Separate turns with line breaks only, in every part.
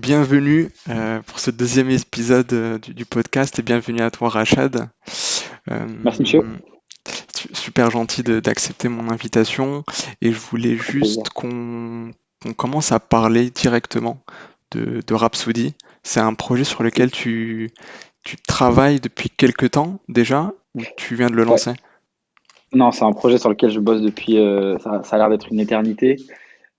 Bienvenue pour ce deuxième épisode du podcast et bienvenue à toi Rachad.
Merci, monsieur.
Euh, Super gentil d'accepter mon invitation et je voulais
Avec plaisir.
juste qu'on commence à parler directement de Rhapsody. C'est un projet sur lequel tu travailles depuis quelque temps déjà ou tu viens de le
Ouais.
lancer?
Non, c'est un projet sur lequel je bosse depuis, ça a l'air d'être une éternité.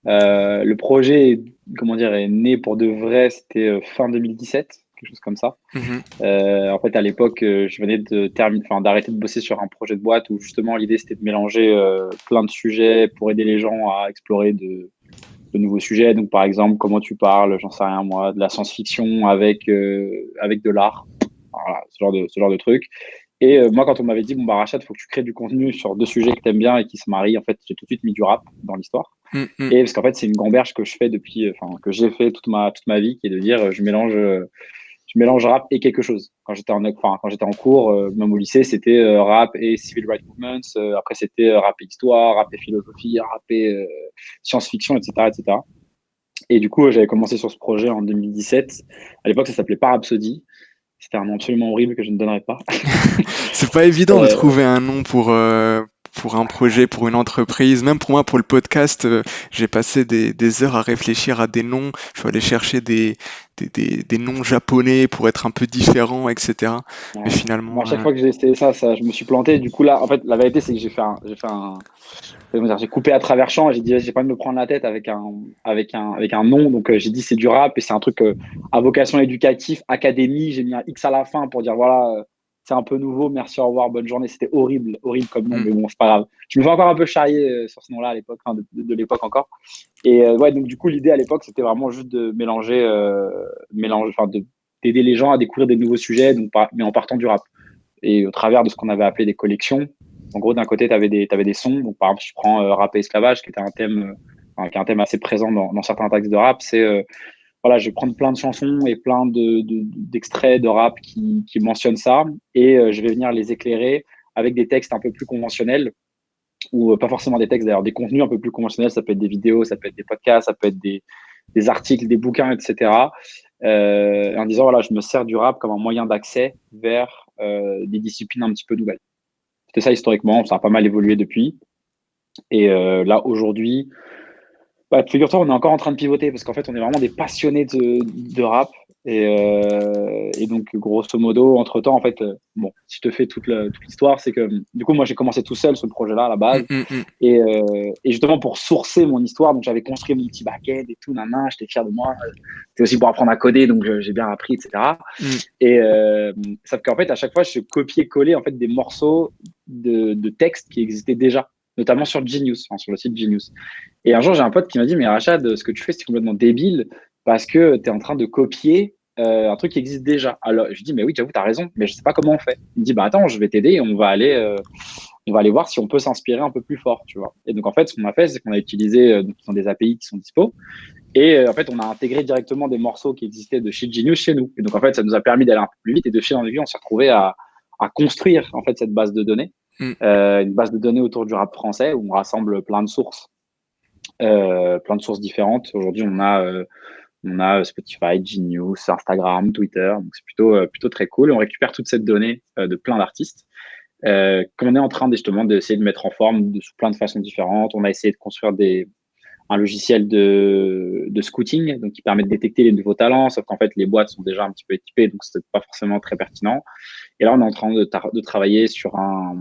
Le projet, comment dire, est né pour de vrai, c'était fin 2017, quelque chose comme ça.
Mhm,
En fait, à l'époque, je venais d'arrêter de bosser sur un projet de boîte où justement l'idée c'était de mélanger plein de sujets pour aider les gens à explorer de nouveaux sujets. Donc, par exemple, comment tu parles, j'en sais rien moi, de la science-fiction avec de l'art, voilà, ce genre de truc. Et moi, quand on m'avait dit, bon, bah, Rachad, il faut que tu crées du contenu sur deux sujets que tu aimes bien et qui se marient, en fait, j'ai tout de suite mis du rap dans l'histoire.
mhm.
Et parce qu'en fait, c'est une gamberge que je fais depuis, que j'ai fait toute ma vie, qui est de dire, je mélange rap et quelque chose. Quand j'étais en cours, même au lycée, c'était rap et civil rights movements. Après, c'était rap et histoire, rap et philosophie, rap et science-fiction, etc., etc. Et du coup, j'avais commencé sur ce projet en 2017. À l'époque, ça s'appelait pas Rhapsody. C'était un nom absolument horrible que je ne donnerais pas.
C'est pas évident de
Euh,
trouver un nom pour un projet, pour une entreprise. Même pour moi, pour le podcast, j'ai passé des heures à réfléchir à des noms. Je suis allé chercher des noms japonais pour être un peu différents, etc. Mais
Ouais. Moi, à
finalement,
chaque fois que j'ai essayé ça, je me suis planté. Du coup, là, en fait, la vérité, c'est que comment dire, j'ai coupé à travers champ et j'ai dit, j'ai pas envie de me prendre la tête avec un nom. Donc, j'ai dit, c'est du rap et c'est un truc à vocation éducative, académie. J'ai mis un X à la fin pour dire, voilà, c'est un peu nouveau. Merci, au revoir, bonne journée. C'était horrible, horrible comme nom,
hmm,
mais bon, c'est pas grave. Je me fais encore un peu charrier sur ce nom-là à l'époque, enfin, de l'époque encore. Et ouais, donc du coup, l'idée à l'époque, c'était vraiment juste de enfin, d'aider les gens à découvrir des nouveaux sujets, mais en partant du rap. Et au travers de ce qu'on avait appelé des collections. En gros, d'un côté, t'avais des sons. Donc, par exemple, si je prends rap et esclavage, qui était un thème, qui est un thème assez présent dans certains textes de rap, c'est voilà, je vais prendre plein de chansons et plein d'extraits de rap qui mentionnent ça, et je vais venir les éclairer avec des textes un peu plus conventionnels, ou pas forcément des textes d'ailleurs, des contenus un peu plus conventionnels. Ça peut être des vidéos, ça peut être des podcasts, ça peut être des articles, des bouquins, etc. En disant, voilà, je me sers du rap comme un moyen d'accès vers des disciplines un petit peu nouvelles. C'était ça historiquement, ça a pas mal évolué depuis. Et là, aujourd'hui, bah, figure-toi, on est encore en train de pivoter parce qu'en fait, on est vraiment des passionnés de rap. Et donc, grosso modo, entre-temps, en fait, bon, si je te fais toute l'histoire, c'est que du coup, moi, j'ai commencé tout seul ce projet-là à la
hmm,
base.
hmm, hmm.
Et justement, pour sourcer mon histoire, donc j'avais construit mon petit back-end et tout, nanan, j'étais fier de moi. C'était aussi pour apprendre à coder, donc j'ai bien appris, etc.
Hmm.
Et sauf qu'en fait, à chaque fois, je copiais-collais en fait des morceaux de texte qui existaient déjà, notamment sur Genius, enfin, sur le site Genius. Et un jour, j'ai un pote qui m'a dit, mais Rachad, ce que tu fais, c'est complètement débile parce que tu es en train de copier un truc qui existe déjà. Alors, je lui dis, mais oui, j'avoue, tu as raison, mais je sais pas comment on fait. Il me dit, bah attends, je vais t'aider et on va aller voir si on peut s'inspirer un peu plus fort, tu vois. Et donc, en fait, ce qu'on a fait, c'est qu'on a utilisé donc, ce sont des API qui sont dispo. Et en fait, on a intégré directement des morceaux qui existaient de chez Genius chez nous. Et donc, en fait, ça nous a permis d'aller un peu plus vite. Et de fil en aiguille, on s'est retrouvé à construire en fait cette base de données,
Hmm.
une base de données autour du rap français où on rassemble plein de sources différentes. Aujourd'hui, on a Spotify, Genius, Instagram, Twitter. Donc, c'est plutôt très cool. Et on récupère toute cette donnée de plein d'artistes qu'on est en train justement d'essayer de mettre en forme sous plein de façons différentes. On a essayé de construire un logiciel de scouting, donc qui permet de détecter les nouveaux talents, sauf qu'en fait, les boîtes sont déjà un petit peu équipées, donc c'est pas forcément très pertinent. Et là, on est en train de travailler sur un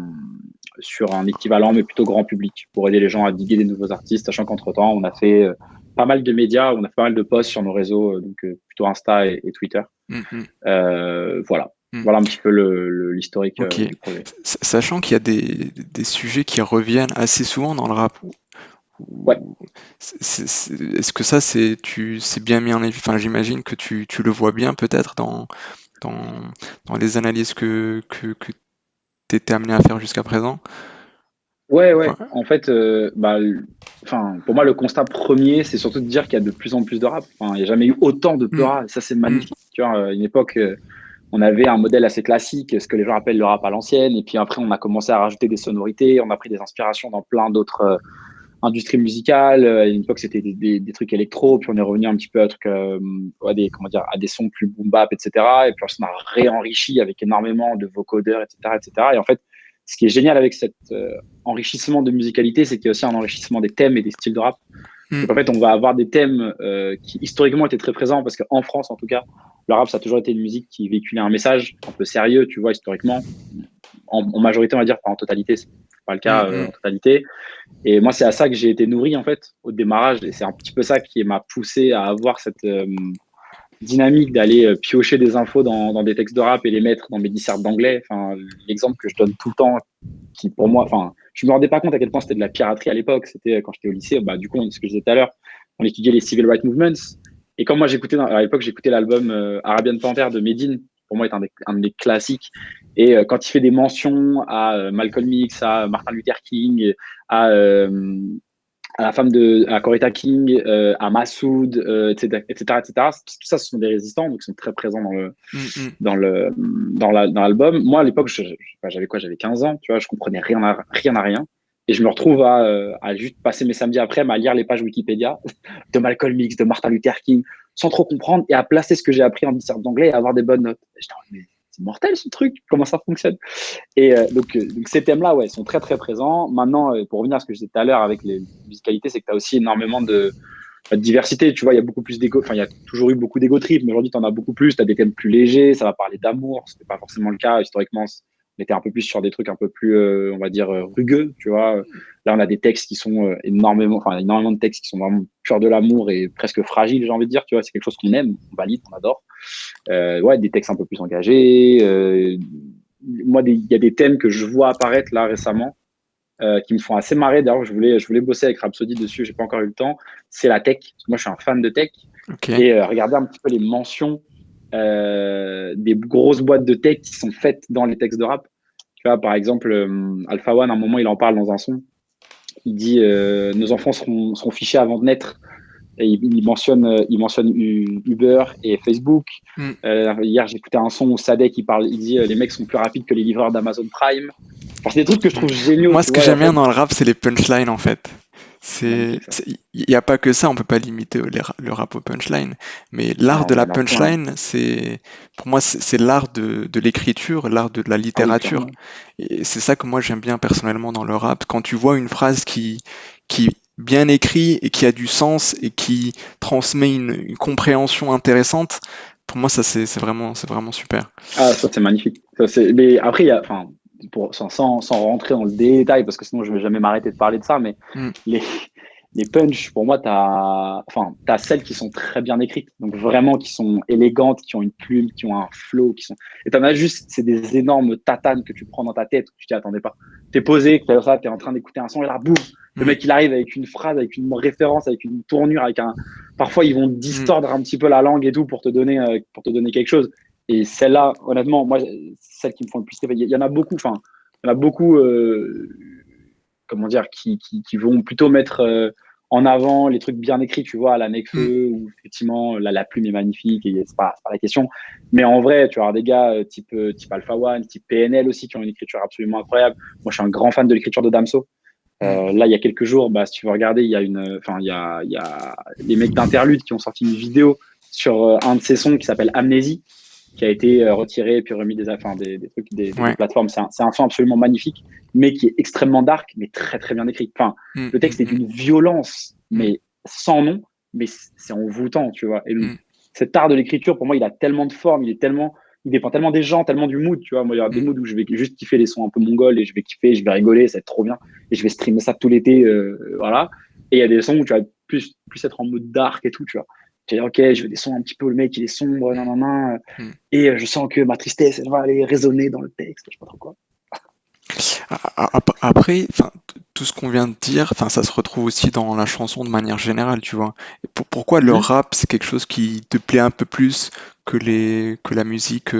équivalent, mais plutôt grand public, pour aider les gens à diguer des nouveaux artistes, sachant qu'entre-temps, on a fait pas mal de médias, on a fait pas mal de posts sur nos réseaux, donc plutôt Insta et Twitter.
Hmm, hmm,
Voilà.
hmm.
Voilà un petit peu l'historique
Ok.
du projet.
Sachant qu'il y a des sujets qui reviennent assez souvent dans le rap.
Ouais.
Ou- Est-ce que ça, c'est bien mis en évidence? Enfin, j'imagine que tu le vois bien peut-être dans, dans les analyses que tu étais amené à faire jusqu'à présent.
Ouais, ouais.
Ouais.
En fait, enfin, pour moi, le constat premier, c'est surtout de dire qu'il y a de plus en plus de rap. Enfin, il n'y a jamais eu autant de
Mm,
peur. Ça, c'est
mm,
magnifique. Tu vois, à une époque, on avait un modèle assez classique, ce que les gens appellent le rap à l'ancienne. Et puis après, on a commencé à rajouter des sonorités. On a pris des inspirations dans plein d'autres industrie musicale. À une époque, c'était des trucs électro, puis on est revenu un petit peu à, trucs, à des, comment dire, à des sons plus boom bap, etc. Et puis on a réenrichi avec énormément de vocodeurs, etc., etc. Et en fait, ce qui est génial avec cet enrichissement de musicalité, c'est qu'il y a aussi un enrichissement des thèmes et des styles de rap.
Hmm.
Donc en fait, on va avoir des thèmes qui historiquement étaient très présents parce qu'en France, en tout cas, le rap, ça a toujours été une musique qui véhiculait un message un peu sérieux, tu vois, historiquement. En majorité, on va dire, pas en totalité, c'est pas le
Hmm.
cas
Hmm.
en totalité. Et moi, c'est à ça que j'ai été nourri, en fait, au démarrage. Et c'est un petit peu ça qui m'a poussé à avoir cette dynamique d'aller piocher des infos dans des textes de rap et les mettre dans mes dissertes d'anglais. Enfin, l'exemple que je donne tout le temps, qui pour moi, enfin, je me rendais pas compte à quel point c'était de la piraterie à l'époque. C'était quand j'étais au lycée, bah, du coup, ce que je disais tout à l'heure, on étudiait les civil rights movements. Et quand moi j'écoutais, à l'époque, j'écoutais l'album Arabian Panther de Medine, pour moi est un des classiques. Et quand il fait des mentions à Malcolm X, à Martin Luther King, à, euh, à la femme à Coretta King, à Massoud, etc., etc., etc. Tout ça, ce sont des résistants, donc ils sont très présents
Hmm. Hmm.
dans l'album. Moi, à l'époque, j'avais quoi? J'avais 15 ans, tu vois, je comprenais rien à rien. Et je me retrouve à juste passer mes samedis après à lire les pages Wikipédia de Malcolm X, de Martin Luther King, sans trop comprendre, et à placer ce que j'ai appris en dissert d'anglais et à avoir des bonnes notes. Et j'étais, mais c'est mortel ce truc, comment ça fonctionne? Et donc ces thèmes-là, ouais, sont très très présents. Maintenant, pour revenir à ce que je disais tout à l'heure avec les musicalités, c'est que tu as aussi énormément de diversité. Tu vois, il y a beaucoup plus d'ego. Enfin, il y a toujours eu beaucoup d'ego trip, mais aujourd'hui, tu en as beaucoup plus. Tu as des thèmes plus légers. Ça va parler d'amour. Ce n'était pas forcément le cas. Historiquement, on était un peu plus sur des trucs un peu plus, on va dire, rugueux. Tu vois, là, on a des textes qui sont énormément de textes qui sont vraiment purs de l'amour et presque fragiles, j'ai envie de dire. Tu vois, c'est quelque chose qu'on aime, on valide, on adore. Ouais, des textes un peu plus engagés. Moi, il y a des thèmes que je vois apparaître là récemment qui me font assez marrer. D'ailleurs, je voulais bosser avec Rhapsody dessus, j'ai pas encore eu le temps. C'est la tech. Moi, je suis un fan de tech.
Ok.
Et regarder un petit peu les mentions des grosses boîtes de tech qui sont faites dans les textes de rap. Tu vois, par exemple, Alpha One, à un moment, il en parle dans un son. Il dit nos enfants seront fichés avant de naître. Et il mentionne Uber et Facebook.
Hmm.
Hier, j'écoutais un son où Sadek il dit les mecs sont plus rapides que les livreurs d'Amazon Prime. Enfin, c'est des trucs que je
Hmm.
trouve géniaux,
Moi,
tu
ce que
vois. Et en
j'aime bien
fait,
dans le rap, c'est les punchlines en fait.
magnifique ça.
Il n'y a pas que ça, on peut pas limiter le rap au punchline, mais l'art
Non,
de
mais il
la
y en a plein.
punchline, pour moi, c'est l'art de l'écriture, l'art de la
Ah oui,
littérature.
clairement.
Et c'est ça que moi j'aime bien personnellement dans le rap. Quand tu vois une phrase qui est bien écrite et qui a du sens et qui transmet une compréhension intéressante, pour moi, ça c'est vraiment super.
Ah, ça, c'est magnifique. Mais après, enfin, sans rentrer dans le détail, parce que sinon, je vais jamais m'arrêter de parler de ça, mais
Hmm.
les, les punchs, pour moi, t'as celles qui sont très bien écrites. Donc, vraiment, qui sont élégantes, qui ont une plume, qui ont un flow, et t'en as juste, c'est des énormes tatanes que tu prends dans ta tête, où tu t'y attendais pas. T'es posé, t'es en train d'écouter un son, et là, boum, le
Hmm.
mec, il arrive avec une phrase, avec une référence, avec une tournure, parfois, ils vont
Hmm.
distordre un petit peu la langue et tout pour te donner quelque chose. Et celle-là, honnêtement, moi, celles qui me font le plus rêver, il y en a beaucoup, enfin, il y en a beaucoup, comment dire, qui vont plutôt mettre en avant les trucs bien écrits, tu vois, à la
Hmm.
Nekfeu, où effectivement, la plume est magnifique, et c'est pas la question. Mais en vrai, tu vas avoir des gars type Alpha One, type PNL aussi, qui ont une écriture absolument incroyable. Moi, je suis un grand fan de l'écriture de Damso.
Hmm.
Là, il y a quelques jours, bah, si tu veux regarder, il y a les mecs d'Interlude qui ont sorti une vidéo sur un de ses sons qui s'appelle Amnésie, qui a été retiré puis remis des trucs des
Ouais.
plateformes. C'est un son absolument magnifique, mais qui est extrêmement dark, mais très très bien écrit. Enfin,
Hmm.
le
Hmm.
texte est
Hmm.
d'une violence,
Hmm.
mais sans nom, mais c'est envoûtant, tu vois. Et
Hmm.
cet art de l'écriture, pour moi, il a tellement de formes, il dépend tellement des gens, tellement du mood, tu vois. Moi, il y a des
Hmm.
moods où je vais juste kiffer les sons un peu mongols et je vais kiffer, je vais rigoler, ça va être trop bien. Et je vais streamer ça tout l'été, voilà. Et il y a des sons où tu vas plus être en mode dark et tout, tu vois. Tu vas dire, ok, je veux des sons un petit peu, le mec, il est sombre, nan, nan, nan,
Hmm.
et je sens que ma tristesse, elle va aller résonner dans le texte, je sais pas trop quoi.
Après, enfin, tout ce qu'on vient de dire, enfin, ça se retrouve aussi dans la chanson de manière générale, tu vois. Et pourquoi le
Mhm.
rap, c'est quelque chose qui te plaît un peu plus que la musique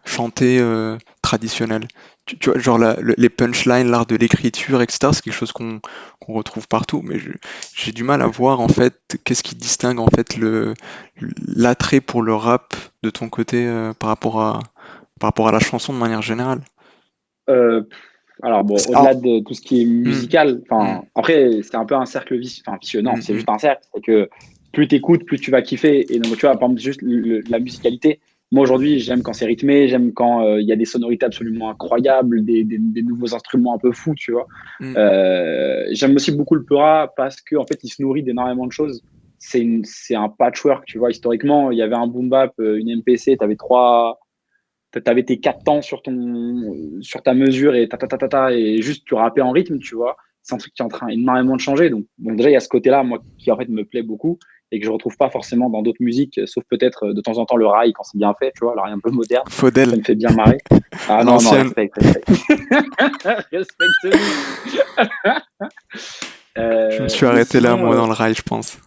chantée traditionnelle? Tu vois, genre les punchlines, l'art de l'écriture, etc., c'est quelque chose qu'on retrouve partout, mais j'ai du mal à voir en fait qu'est-ce qui distingue en fait l'attrait pour le rap de ton côté par rapport à la chanson de manière générale.
Euh, Alors bon,
Alors,
au-delà de tout ce qui est
hmm,
musical,
hmm,
enfin après c'est un peu un cercle vicieux, enfin vicieux, non,
hmm,
c'est
hmm,
juste un cercle, c'est que plus t'écoutes, plus tu vas kiffer. Et donc tu vois, par exemple, juste la musicalité. Moi aujourd'hui, j'aime quand c'est rythmé, j'aime quand il y a des sonorités absolument incroyables, des nouveaux instruments un peu fous, tu vois.
hmm.
J'aime aussi beaucoup le Peura parce que en fait, il se nourrit d'énormément de choses. C'est un patchwork, tu vois. Historiquement, il y avait un boom bap, une MPC, t'avais tes quatre temps sur ta mesure et et juste tu rappais en rythme, tu vois. C'est un truc qui est en train énormément de changer. Donc, déjà, il y a ce côté-là, moi, qui en fait me plaît beaucoup et que je retrouve pas forcément dans d'autres musiques, sauf peut-être de temps en temps le rail quand c'est bien fait, tu vois, alors un peu moderne. Ça
Faudel,
me fait bien marrer. Ah
à
non, non,
l'ancienne.
respecte, respecte. Respecte-nous.
Je me suis
Mais
arrêté là,
sinon,
moi, dans le rail, je pense.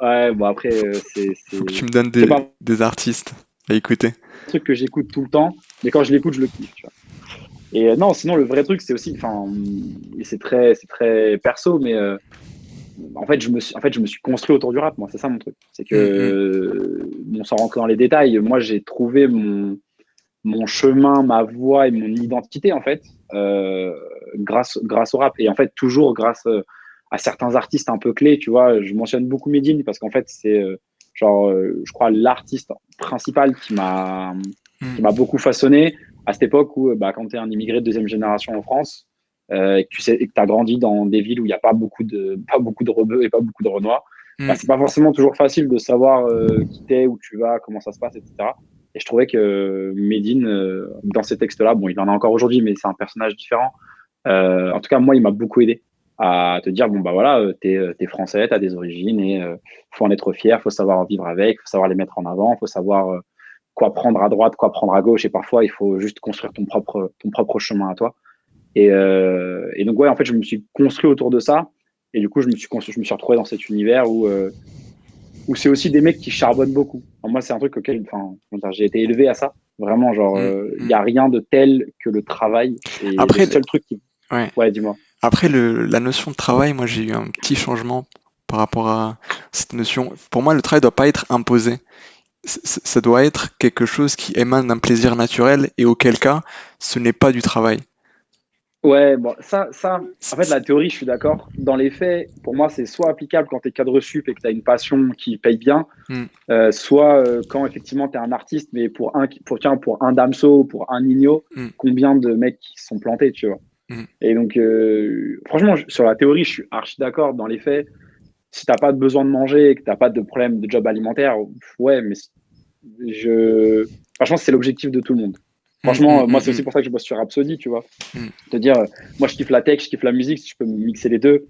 ouais, bon, après,
Faut que tu me donnes
c'est pas un
des artistes à écouter.
truc que j'écoute tout le temps, mais quand je l'écoute, je le kiffe, tu vois. Et non, sinon, le vrai truc, c'est aussi, enfin, et c'est très perso, mais en fait, je me suis construit autour du rap, moi, c'est ça mon truc. C'est que,
Hmm, hmm.
bon, sans rentrer dans les détails, moi, j'ai trouvé mon chemin, ma voix et mon identité, en fait, grâce au rap. Et en fait, toujours grâce à certains artistes un peu clés, tu vois. Je mentionne beaucoup Medine parce qu'en fait, c'est je crois, l'artiste principal qui m'a beaucoup façonné à cette époque où, bah, quand tu es un immigré de deuxième génération en France, et que tu sais, et que as grandi dans des villes où il n'y a pas beaucoup de rebeux et pas beaucoup de renois, bah,
Hmm.
c'est pas forcément toujours facile de savoir qui t'es, où tu vas, comment ça se passe, etc. Et je trouvais que Medine, dans ces textes-là, bon, il en a encore aujourd'hui, mais c'est un personnage différent. En tout cas, moi, il m'a beaucoup aidé à te dire, bon, bah voilà, t'es français, t'as des origines et faut en être fier, faut savoir vivre avec, faut savoir les mettre en avant, faut savoir quoi prendre à droite, quoi prendre à gauche, et parfois, il faut juste construire ton propre chemin à toi. Et donc, ouais, en fait, je me suis construit autour de ça. Et du coup, je me suis retrouvé dans cet univers où c'est aussi des mecs qui charbonnent beaucoup. Alors moi, c'est un truc auquel, enfin, comment dire, j'ai été élevé à ça. Vraiment, genre,
Hmm,
il
hmm.
n'y a rien de tel que le travail. Et le
Après,
seul truc qui.
ouais.
Ouais, dis-moi.
Après la notion de travail, moi j'ai eu un petit changement par rapport à cette notion. Pour moi, le travail doit pas être imposé. Ça doit être quelque chose qui émane d'un plaisir naturel et auquel cas, ce n'est pas du travail.
Ouais, bon, en
C'est-
fait, la
c'est-
théorie, je suis d'accord. Dans les faits, pour moi, c'est soit applicable quand tu es cadre sup et que tu as une passion qui paye bien,
Hmm,
soit quand effectivement tu es un artiste, mais tiens, pour un Damso, pour un Nino,
hmm,
combien de mecs qui se sont plantés, tu vois.
hmm,
Et donc, franchement, sur la théorie, je suis archi d'accord. Dans les faits, si t'as pas de besoin de manger et que t'as pas de problème de job alimentaire, ouais, mais franchement, c'est l'objectif de tout le monde.
hmm, hmm,
Franchement, moi,
hmm,
c'est
hmm,
aussi pour ça que je bosse sur Rhapsody, tu vois.
hmm,
Te dire, moi, je kiffe la tech, je kiffe la musique, si je peux mixer les deux,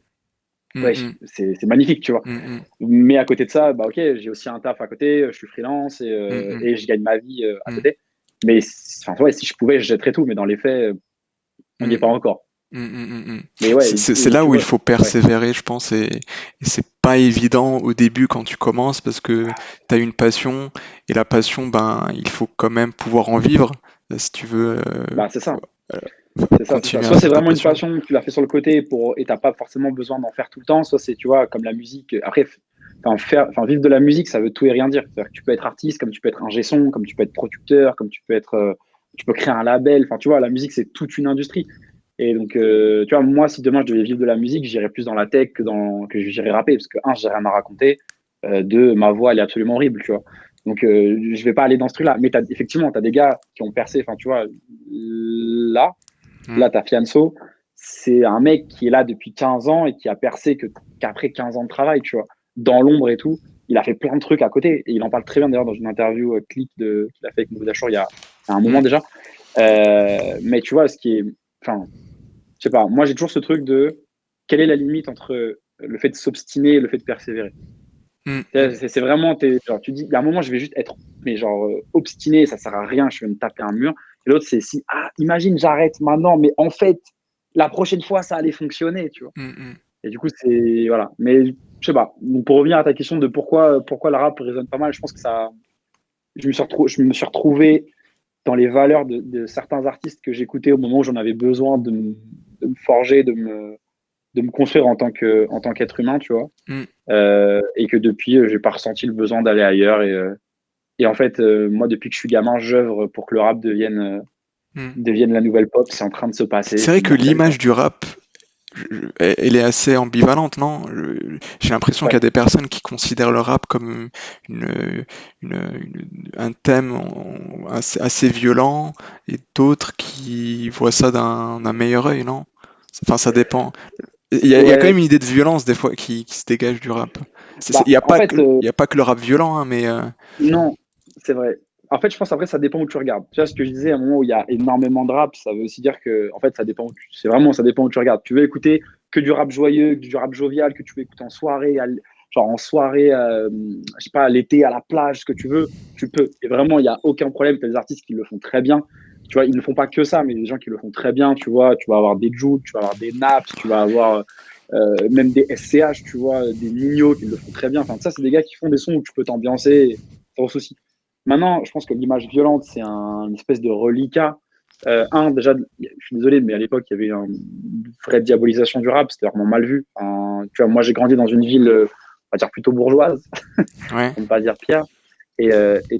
hmm,
ouais,
hmm,
c'est magnifique, tu vois.
hmm, hmm,
Mais à côté de ça, bah, ok, j'ai aussi un taf à côté, je suis freelance
hmm, hmm,
et je gagne ma vie à
hmm,
côté. Mais, enfin, ouais, si je pouvais, je jetterais tout, mais dans les faits, on n'y est
hmm.
pas encore.
Mm, mm, mm, mm.
Mais ouais,
C'est
et
là
tu
où il
vois,
faut
ouais.
persévérer, je pense, et c'est pas évident au début quand tu commences parce que tu as une passion et la passion, ben, il faut quand même pouvoir en vivre si tu veux
Bah, c'est ça.
euh,
C'est ça, c'est ça.
continuer à
Soit c'est
faire ta
vraiment une
passion.
passion, tu l'as fait sur le côté et t'as pas forcément besoin d'en faire tout le temps. Soit c'est, tu vois, comme la musique. Après, vivre de la musique, ça veut tout et rien dire. C'est-à-dire que tu peux être artiste, comme tu peux être ingé son, comme tu peux être producteur, comme tu peux créer un label. Enfin, tu vois, la musique, c'est toute une industrie. Et donc, tu vois, moi, si demain je devais vivre de la musique, j'irais plus dans la tech que j'irais rapper, parce que un, j'ai rien à raconter. Deux, ma voix, elle est absolument horrible, tu vois. Donc, je vais pas aller dans ce truc-là. Mais effectivement, tu as des gars qui ont percé. Enfin, tu vois,
Mm,
là, ta Fianso, c'est un mec qui est là depuis 15 ans et qui a percé qu'après 15 ans de travail, tu vois, dans l'ombre et tout. Il a fait plein de trucs à côté et il en parle très bien d'ailleurs dans une interview clip qu'il a fait avec Mouloud Achour il y a un moment
mm,
déjà. Mais tu vois, enfin, je sais pas, moi j'ai toujours ce truc de quelle est la limite entre le fait de s'obstiner et le fait de persévérer.
mm, mm,
C'est vraiment, genre, tu dis, il y a un moment, je vais juste être, mais genre, obstiné, ça sert à rien, je vais me taper un mur. Et l'autre, c'est si, ah, imagine, j'arrête maintenant, mais en fait, la prochaine fois, ça allait fonctionner, tu vois.
mm, mm.
Et du coup, voilà. Mais, je sais pas. Donc, pour revenir à ta question de pourquoi le rap résonne pas mal, je pense que je me suis retrouvé dans les valeurs de certains artistes que j'écoutais au moment où j'en avais besoin de me forger, de me construire en tant qu'être humain, tu vois.
Mm.
Et que depuis, j'ai pas ressenti le besoin d'aller ailleurs. Et en fait, moi, depuis que je suis gamin, j'œuvre pour que le rap devienne
Hmm.
deviennent la nouvelle pop. C'est en train de se passer,
C'est
c'est
vrai que
mortel, quoi.
l'image du rap, elle est assez ambivalente, non? J'ai l'impression qu'il y
Ouais,
a des personnes qui considèrent le rap comme un thème assez violent et d'autres qui voient ça d'un meilleur œil, non? Enfin, ça dépend. Il y a quand même
ouais.
une idée de violence des fois qui se dégage du rap.
Bah,
Il n'y a
en
pas
fait,
que, il y a pas que le rap violent, hein, mais
non, c'est vrai. En fait, je pense après, ça dépend où tu regardes. Tu vois ce que je disais, à un moment où il y a énormément de rap, ça veut aussi dire que, en fait, ça dépend c'est vraiment, ça dépend où tu regardes. Tu veux écouter que du rap joyeux, que du rap jovial, que tu veux écouter en soirée, genre en soirée, je sais pas, l'été à la plage, ce que tu veux, tu peux. Et vraiment, il n'y a aucun problème. Tu as des artistes qui le font très bien. Tu vois, ils ne font pas que ça, mais des gens qui le font très bien, tu vois. Tu vas avoir des Jude, tu vas avoir des Naps, tu vas avoir même des SCH, tu vois, des Nino qui le font très bien. Enfin, ça, c'est des gars qui font des sons où tu peux t'ambiancer sans souci. Maintenant, je pense que l'image violente, c'est une espèce de reliquat. Déjà, je suis désolé, mais à l'époque, il y avait une vraie diabolisation du rap, c'était vraiment mal vu. Tu vois, moi, j'ai grandi dans une ville, on va dire plutôt bourgeoise,
ouais.
pour ne pas dire Pierre. Et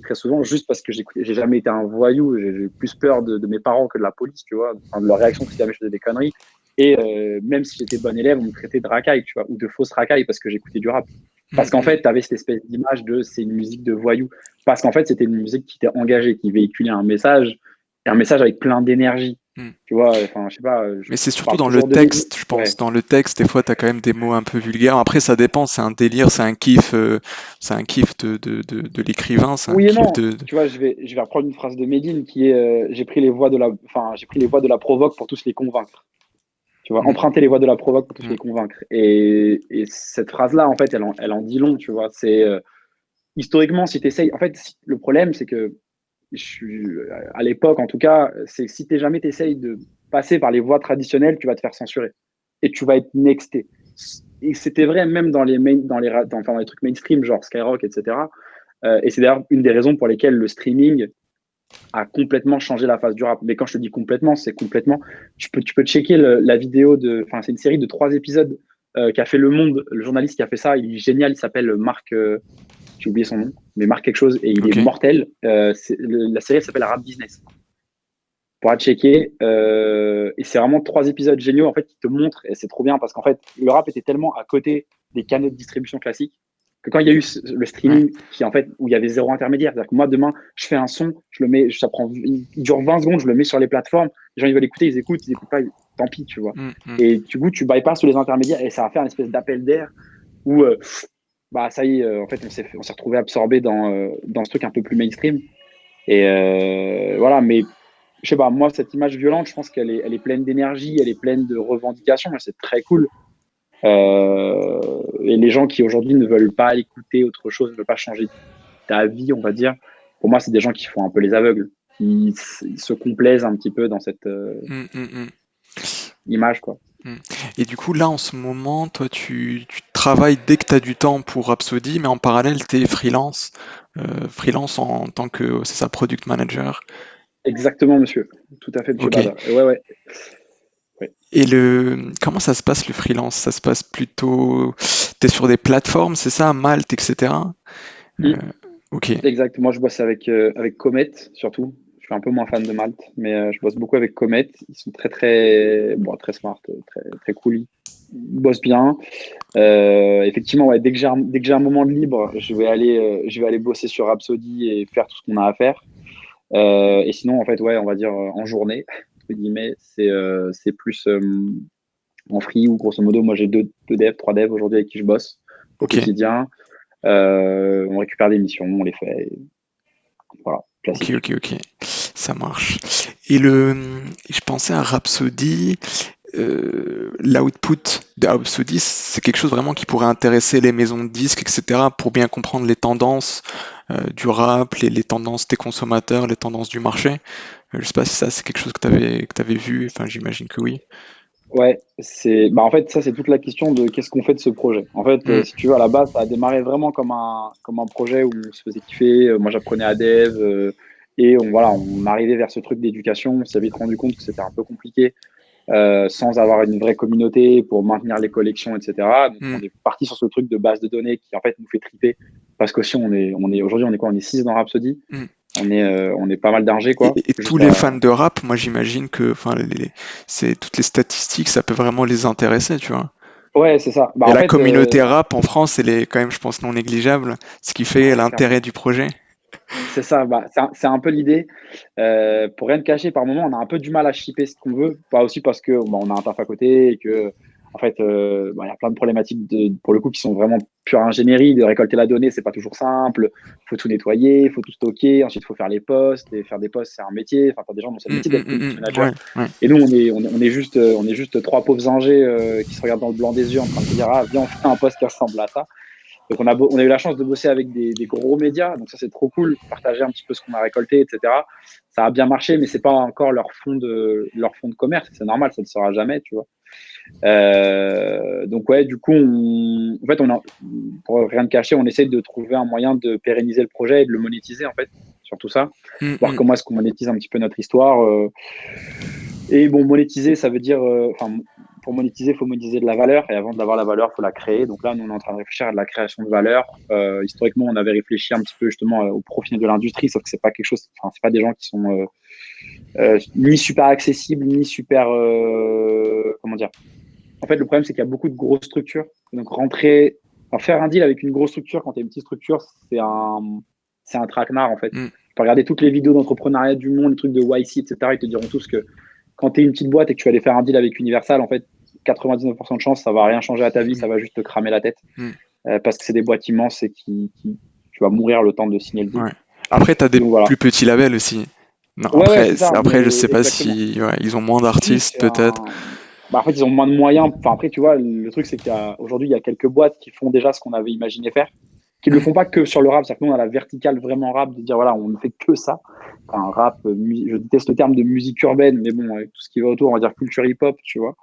très souvent, juste parce que j'ai jamais été un voyou, j'ai eu plus peur de mes parents que de la police, tu vois, enfin, de leur réaction si jamais je faisais des conneries. Et même si j'étais bon élève, on me traitait de racaille, tu vois, ou de fausse racaille parce que j'écoutais du rap.
Mm,
Parce qu'en
mm.
fait, tu avais cette espèce d'image de c'est une musique de voyou. Parce qu'en fait, c'était une musique qui était engagée, qui véhiculait un message avec plein d'énergie.
Mm.
Tu vois, enfin, je sais pas, je
Mais c'est surtout
parle
dans le
toujours de mes.
texte, je pense.
Ouais.
Dans le texte, des fois, t'as quand même des mots un peu vulgaires. Après, ça dépend, c'est un délire, c'est un kiff de l'écrivain, c'est un
Oui et
kiff
non. Tu vois, je vais reprendre une phrase de Medine qui est j'ai pris les voix de la provoque pour tous les convaincre. Tu vois,
Mm,
emprunter les voies de la provoque pour tous
mm.
les convaincre. Et cette phrase-là, en fait, elle en dit long, tu vois. C'est historiquement, si tu essayes. En fait, le problème, c'est que à l'époque, en tout cas, c'est que si t'es jamais t'essayes de passer par les voies traditionnelles, tu vas te faire censurer et tu vas être nexté. Et c'était vrai même dans les trucs mainstream, genre Skyrock, etc. Et c'est d'ailleurs une des raisons pour lesquelles le streaming a complètement changé la face du rap. Mais quand je te dis complètement, c'est complètement. Tu peux checker la vidéo Enfin, c'est une série de 3 épisodes qu'a fait Le Monde. Le journaliste qui a fait ça, il est génial. Il s'appelle Marc. J'ai oublié son nom, mais Marc quelque chose et il est
Ok.
mortel. La série s'appelle Rap Business. Pour checker. Et c'est vraiment 3 épisodes géniaux en fait qui te montrent et c'est trop bien parce qu'en fait le rap était tellement à côté des canaux de distribution classiques que quand il y a eu le
Ouais.
streaming qui en fait où il y avait zéro intermédiaire, c'est-à-dire que moi demain je fais un son, je le mets, il dure 20 secondes, je le mets sur les plateformes, les gens ils veulent écouter, ils écoutent pas, tant pis tu vois.
Mm, mm.
Et du coup tu bypasses tous les intermédiaires et ça va faire une espèce d'appel d'air où bah ça y est, en fait on s'est retrouvé absorbé dans ce truc un peu plus mainstream et voilà, mais je sais pas, moi, cette image violente, je pense qu'elle est pleine d'énergie, elle est pleine de revendications, et c'est très cool. Et les gens qui aujourd'hui ne veulent pas écouter autre chose, ne veulent pas changer d'avis, on va dire, pour moi, c'est des gens qui font un peu les aveugles, ils se complaisent un petit peu dans cette
Mm, mm, mm.
image, quoi.
Mm. Et du coup, là, en ce moment, toi, tu travailles dès que tu as du temps pour Rhapsody, mais en parallèle, tu es freelance, freelance en tant que, c'est ça, product manager.
Exactement, monsieur. Tout à fait, monsieur
Ok.
Bada. Ouais, ouais, ouais.
Et comment ça se passe le freelance? Ça se passe plutôt, t'es sur des plateformes, c'est ça, Malte, etc. Euh,
Mm.
ok,
Exact. Moi, je bosse avec Comet, surtout. Je suis un peu moins fan de Malte, mais je bosse beaucoup avec Comet. Ils sont très, très, bon, très smart, très, très cool. Ils bossent bien. Effectivement, ouais, dès que j'ai un moment de libre, je vais aller bosser sur Rhapsody et faire tout ce qu'on a à faire. Et sinon, en fait, ouais, on va dire en journée, entre guillemets, c'est plus en free ou grosso modo, moi j'ai deux devs, 3 devs aujourd'hui avec qui je bosse au
ok,
quotidien. On récupère des missions, on les fait. Voilà,
ok,
classique.
ok, ok, ça marche. Et je pensais à Rhapsody, l'output de Rhapsody, c'est quelque chose vraiment qui pourrait intéresser les maisons de disques, etc., pour bien comprendre les tendances du rap, les tendances des consommateurs, les tendances du marché. Je sais pas si ça c'est quelque chose que t'avais vu, enfin j'imagine que oui.
Ouais, bah en fait, ça, c'est toute la question de qu'est-ce qu'on fait de ce projet. En fait,
Mm,
si tu veux, à la base, ça a démarré vraiment comme un projet où on se faisait kiffer. Moi, j'apprenais à dev et voilà, on arrivait vers ce truc d'éducation. On s'est vite rendu compte que c'était un peu compliqué sans avoir une vraie communauté pour maintenir les collections, etc. Donc,
mm,
on est parti sur ce truc de base de données qui, en fait, nous fait triper parce qu'aussi, aujourd'hui, on est quoi? On est 6 dans Rhapsody.
mm.
on est pas mal d'ingé, quoi.
Et tous
Juste
les fans de rap, moi j'imagine que, enfin, c'est toutes les statistiques, ça peut vraiment les intéresser, tu vois.
Ouais, c'est ça. Bah,
Et
en
la
fait,
communauté rap en France, elle est quand même, je pense, non négligeable, ce qui fait l'intérêt
clairement.
du projet.
C'est ça, bah, c'est un peu l'idée. Pour rien te cacher, par moment, on a un peu du mal à shipper ce qu'on veut. Pas aussi parce que bah, on a un taf à côté et que, en fait, bah, il y a plein de problématiques pour le coup qui sont vraiment pure ingénierie. De récolter la donnée, c'est pas toujours simple. Il faut tout nettoyer, il faut tout stocker. Ensuite, il faut faire les posts. Et faire des posts, c'est un métier. Enfin, t'as des gens dont c'est le métier d'être community manager.
Ouais, ouais.
Et nous, on est juste trois pauvres ingés qui se regardent dans le blanc des yeux en train de se dire, ah, viens, on fait un post qui ressemble à ça. Donc on a eu la chance de bosser avec des gros médias, donc ça c'est trop cool, partager un petit peu ce qu'on a récolté, etc. Ça a bien marché, mais c'est pas encore leur fond de commerce, c'est normal, ça ne sera jamais, tu vois. Donc ouais, du coup, en fait, pour rien te cacher, on essaie de trouver un moyen de pérenniser le projet et de le monétiser en fait, sur tout ça,
Mm,
voir
mm.
comment est-ce qu'on monétise un petit peu notre histoire. Et bon, monétiser, ça veut dire, enfin, pour monétiser, il faut monétiser de la valeur. Et avant d'avoir la valeur, il faut la créer. Donc là, nous, on est en train de réfléchir à de la création de valeur. Historiquement, on avait réfléchi un petit peu justement au profil de l'industrie, sauf que c'est pas quelque chose, enfin, c'est pas des gens qui sont ni super accessibles, ni super, comment dire. En fait, le problème, c'est qu'il y a beaucoup de grosses structures. Donc, faire un deal avec une grosse structure quand tu es une petite structure, c'est un traquenard, en fait.
Mm.
Tu peux regarder toutes les vidéos d'entrepreneuriat du monde, les trucs de YC, etc. Ils te diront tous que quand tu es une petite boîte et que tu vas aller faire un deal avec Universal, en fait, 99% de chance, ça va rien changer à ta vie, ça
Mm.
va juste te cramer la tête.
Mm.
Parce que c'est des boîtes immenses et tu vas mourir le temps de signer le deal.
Ouais. Après, t'as des
Donc voilà.
plus petits labels aussi. Non,
Ouais, ouais, c'est ça,
après, je
mais
sais pas
exactement.
si, ouais, ils ont moins
Si,
d'artistes,
c'est
peut-être.
un. Bah, en fait, ils ont moins de moyens. Enfin, après, tu vois, le truc, c'est qu'aujourd'hui, il y a quelques boîtes qui font déjà ce qu'on avait imaginé faire, qui ne le
Mm.
font pas que sur le rap. C'est-à-dire que nous, on a la verticale vraiment rap, de dire, voilà, on ne fait que ça. Enfin, rap, je déteste le terme de musique urbaine, mais bon, avec tout ce qui va autour, on va dire culture hip-hop, tu vois.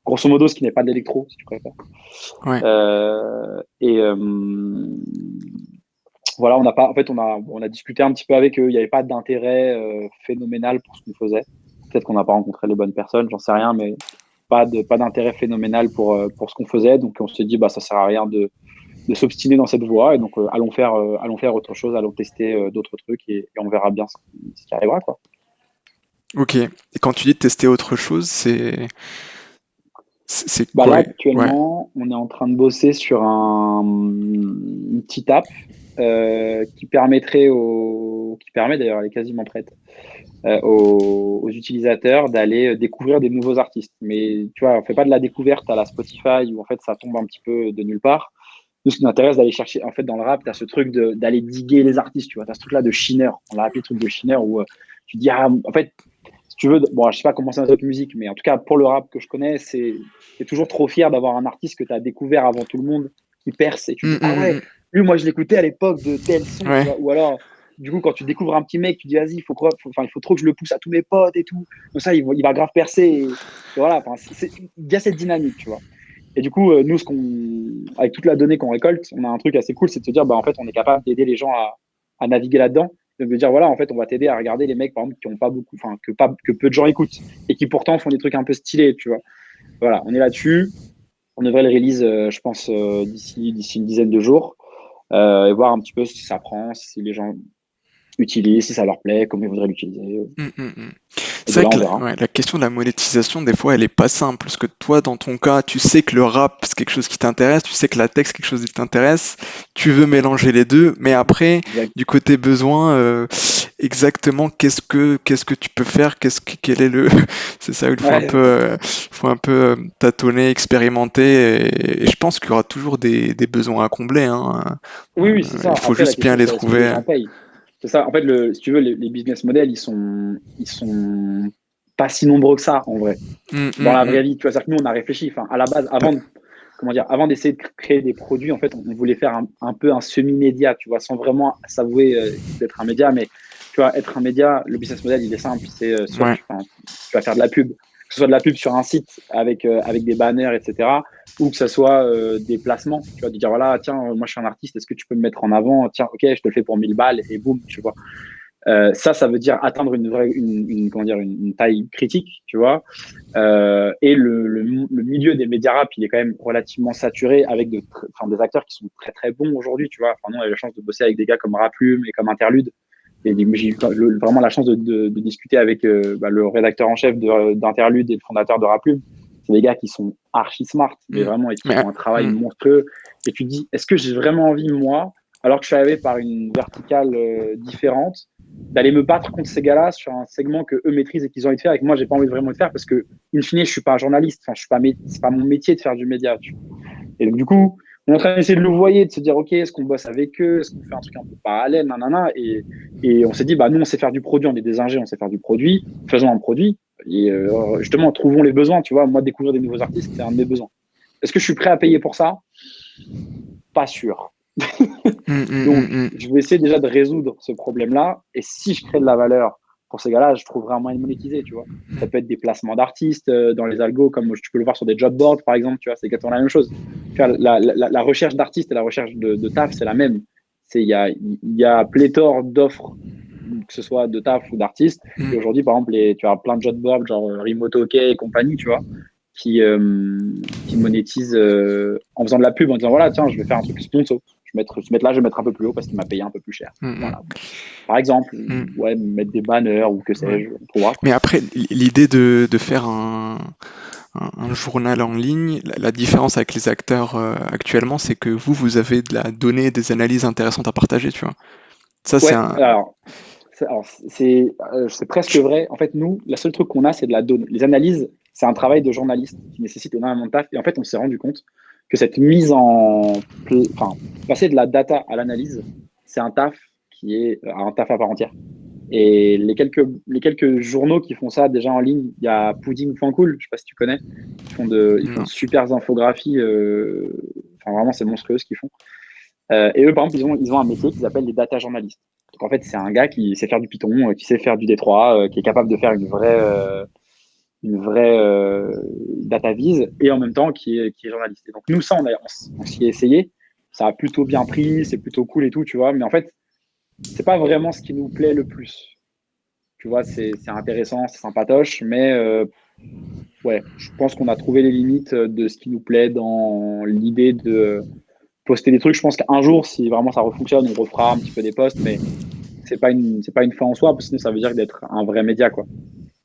Grosso modo, ce qui n'est pas de l'électro, si tu préfères.
Ouais.
Et voilà, on n'a pas, en fait, on a discuté un petit peu avec eux. Il n'y avait pas d'intérêt phénoménal pour ce qu'on faisait. Peut-être qu'on n'a pas rencontré les bonnes personnes, j'en sais rien, mais pas d'intérêt phénoménal pour ce qu'on faisait. Donc, on s'est dit, bah, ça sert à rien de s'obstiner dans cette voie. Et donc, allons faire autre chose, allons tester d'autres trucs et on verra bien ce qui arrivera, quoi.
Ok. Et quand tu dis de tester autre chose, c'est
Bah, là,
quoi? Ouais.
actuellement, on est en train de bosser sur une petite app qui permet d'ailleurs, elle est quasiment prête, aux utilisateurs d'aller découvrir des nouveaux artistes. Mais tu vois, on fait pas de la découverte à la Spotify où en fait ça tombe un petit peu de nulle part. Nous, ce qui nous intéresse, d'aller chercher, en fait, dans le rap, tu as ce truc d'aller diguer les artistes, tu vois. Tu as ce truc-là de Shinner. On l'a appelé le truc de Shinner où tu dis, ah, en fait, si tu veux, bon, je sais pas comment c'est dans d'autres musiques, mais en tout cas, pour le rap que je connais, t'es toujours trop fier d'avoir un artiste que tu as découvert avant tout le monde qui perce et tu
Mm,
dis,
mm,
ah ouais,
mm,
lui, moi, je l'écoutais à l'époque de tel son,
mm.
tu
Ouais.
vois. Ou alors, du coup, quand tu découvres un petit mec, tu dis, vas-y, il faut trop que je le pousse à tous mes potes et tout. Donc ça, il va grave percer. Et voilà, enfin, il y a cette dynamique, tu vois. Et du coup, nous, avec toute la donnée qu'on récolte, on a un truc assez cool, c'est de se dire, bah, en fait, on est capable d'aider les gens à naviguer là-dedans. De dire, voilà, en fait, on va t'aider à regarder les mecs, par exemple, qui ont pas beaucoup, enfin, que peu de gens écoutent et qui pourtant font des trucs un peu stylés, tu vois. Voilà, on est là-dessus. On devrait le release, je pense, d'ici une dizaine de jours et voir un petit peu si ça prend, si les gens utilisent, si ça leur plaît, comment ils voudraient l'utiliser.
Mm, mm, mm.
Et de
C'est vrai
là,
que
on verra.
ouais, la question de la monétisation, des fois, elle est pas simple. Parce que toi, dans ton cas, tu sais que le rap, c'est quelque chose qui t'intéresse, tu sais que la tech, c'est quelque chose qui t'intéresse, tu veux mélanger les deux, mais après,
Exact.
du côté besoin, exactement, qu'est-ce que tu peux faire, quel est le, c'est ça, il
Ouais,
faut un peu tâtonner, expérimenter, et je pense qu'il y aura toujours des besoins à combler, hein.
oui, oui, c'est ça.
Il faut
Après, la
juste bien
question,
les
c'est est-ce que les
trouver.
gens payent? C'est ça. En fait, si tu veux, les business models, ils sont pas si nombreux que ça, en vrai.
Mm,
Dans
mm,
la
mm.
vraie vie, tu vois, c'est-à-dire que nous, on a réfléchi. Enfin, à la base, comment dire, avant d'essayer de créer des produits, en fait, on voulait faire un peu un semi-média, tu vois, sans vraiment s'avouer d'être un média. Mais tu vois, être un média, le business model, il est simple. C'est soit
Ouais.
tu vas faire de la pub, que ce soit de la pub sur un site avec des banners, etc., ou que ce soit des placements. Tu vois, de dire, voilà, tiens, moi, je suis un artiste, est-ce que tu peux me mettre en avant? Tiens, ok, je te le fais pour 1000 balles, et boum, tu vois. Ça veut dire atteindre comment dire, une taille critique, tu vois. Et le milieu des médias rap, il est quand même relativement saturé avec des acteurs qui sont très très bons aujourd'hui, tu vois. Enfin, nous, on a eu la chance de bosser avec des gars comme Raplume et comme Interlude, Et j'ai eu vraiment la chance de discuter avec le rédacteur en chef d'Interlude et le fondateur de Raplume. C'est des gars qui sont archi smart, mais vraiment, et qui font un travail monstrueux. Et tu te dis, est-ce que j'ai vraiment envie, moi, alors que je suis arrivé par une verticale différente, d'aller me battre contre ces gars-là sur un segment que eux maîtrisent et qu'ils ont envie de faire et que moi, j'ai pas envie de vraiment de faire parce que, in fine, je suis pas un journaliste. Enfin, c'est pas mon métier de faire du média. Et donc, du coup, on est en train d'essayer de le voyer, de se dire, OK, est-ce qu'on bosse avec eux? Est-ce qu'on fait un truc un peu parallèle? Nanana. Et on s'est dit, bah, nous, on sait faire du produit, on est des ingés, on sait faire du produit, faisons un produit. Et justement, trouvons les besoins, tu vois. Moi, découvrir des nouveaux artistes, c'est un de mes besoins. Est-ce que je suis prêt à payer pour ça? Pas sûr. Donc, je vais essayer déjà de résoudre ce problème-là. Et si je crée de la valeur pour ces gars-là, je trouverai un moyen de monétiser, tu vois. Ça peut être des placements d'artistes dans les algos, comme tu peux le voir sur des job boards, par exemple, tu vois, c'est exactement la même chose. Tu vois, la recherche d'artistes et la recherche de taf, c'est la même. Il y a pléthore d'offres, que ce soit de taf ou d'artistes. Et aujourd'hui, par exemple, tu as plein de job boards, genre Remote OK et compagnie, tu vois, qui monétisent en faisant de la pub, en disant, voilà, tiens, je vais faire un truc sponsor. Je vais mettre un peu plus haut parce qu'il m'a payé un peu plus cher. Voilà. Par exemple, ouais, mettre des banners ou que sais-je, on trouvera.
Mais après, l'idée de faire un journal en ligne, la différence avec les acteurs actuellement, c'est que vous avez de la donnée, des analyses intéressantes à partager, tu vois. Ça,
ouais,
c'est un...
alors c'est presque vrai. En fait, nous, la seule truc qu'on a, c'est de la donnée. Les analyses, c'est un travail de journaliste qui nécessite énormément de taf. Et en fait, on s'est rendu compte que cette passer de la data à l'analyse, c'est un taf qui est un taf à part entière. Et les quelques journaux qui font ça déjà en ligne, il y a Pudding.cool, je sais pas si tu connais, ils font de super infographies. Enfin, vraiment, c'est monstrueux ce qu'ils font. Et eux, par exemple, ils ont un métier qu'ils appellent les data journalistes. Donc, en fait, c'est un gars qui sait faire du Python, qui sait faire du D3, qui est capable de faire une vraie data vise et en même temps qui est journaliste. Et donc, nous, ça, on s'y est essayé. Ça a plutôt bien pris, c'est plutôt cool et tout, tu vois. Mais en fait, c'est pas vraiment ce qui nous plaît le plus. Tu vois, c'est intéressant, c'est sympatoche, mais ouais, je pense qu'on a trouvé les limites de ce qui nous plaît dans l'idée de poster des trucs. Je pense qu'un jour, si vraiment ça refonctionne, on refera un petit peu des posts, mais c'est pas une fin en soi, parce que sinon ça veut dire d'être un vrai média, quoi.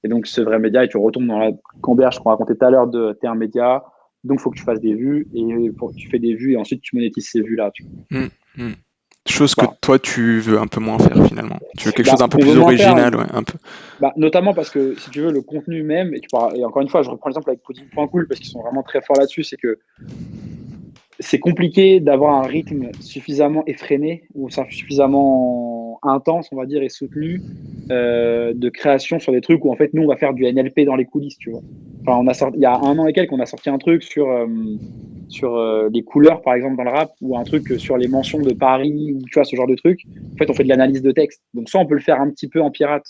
Et donc ce vrai média, et tu retombes dans la camberge qu'on racontait tout à l'heure de t'es un média, donc il faut que tu fasses des vues, et tu fais des vues, et ensuite tu monétises ces vues-là.
Chose que toi tu veux un peu moins faire finalement. Tu veux quelque chose un peu
on veut
plus
moins faire,
original, ouais, un peu.
notamment parce que si tu veux, le contenu même, et encore une fois, je reprends l'exemple avec Pudding.cool parce qu'ils sont vraiment très forts là-dessus, c'est que c'est compliqué d'avoir un rythme suffisamment effréné ou suffisamment intense, on va dire, et soutenu de création sur des trucs où en fait nous on va faire du NLP dans les coulisses, tu vois. Enfin, il y a un an et quelques, on a sorti un truc sur les couleurs par exemple dans le rap ou un truc sur les mentions de Paris ou tu vois ce genre de truc. En fait, on fait de l'analyse de texte. Donc ça, on peut le faire un petit peu en pirate.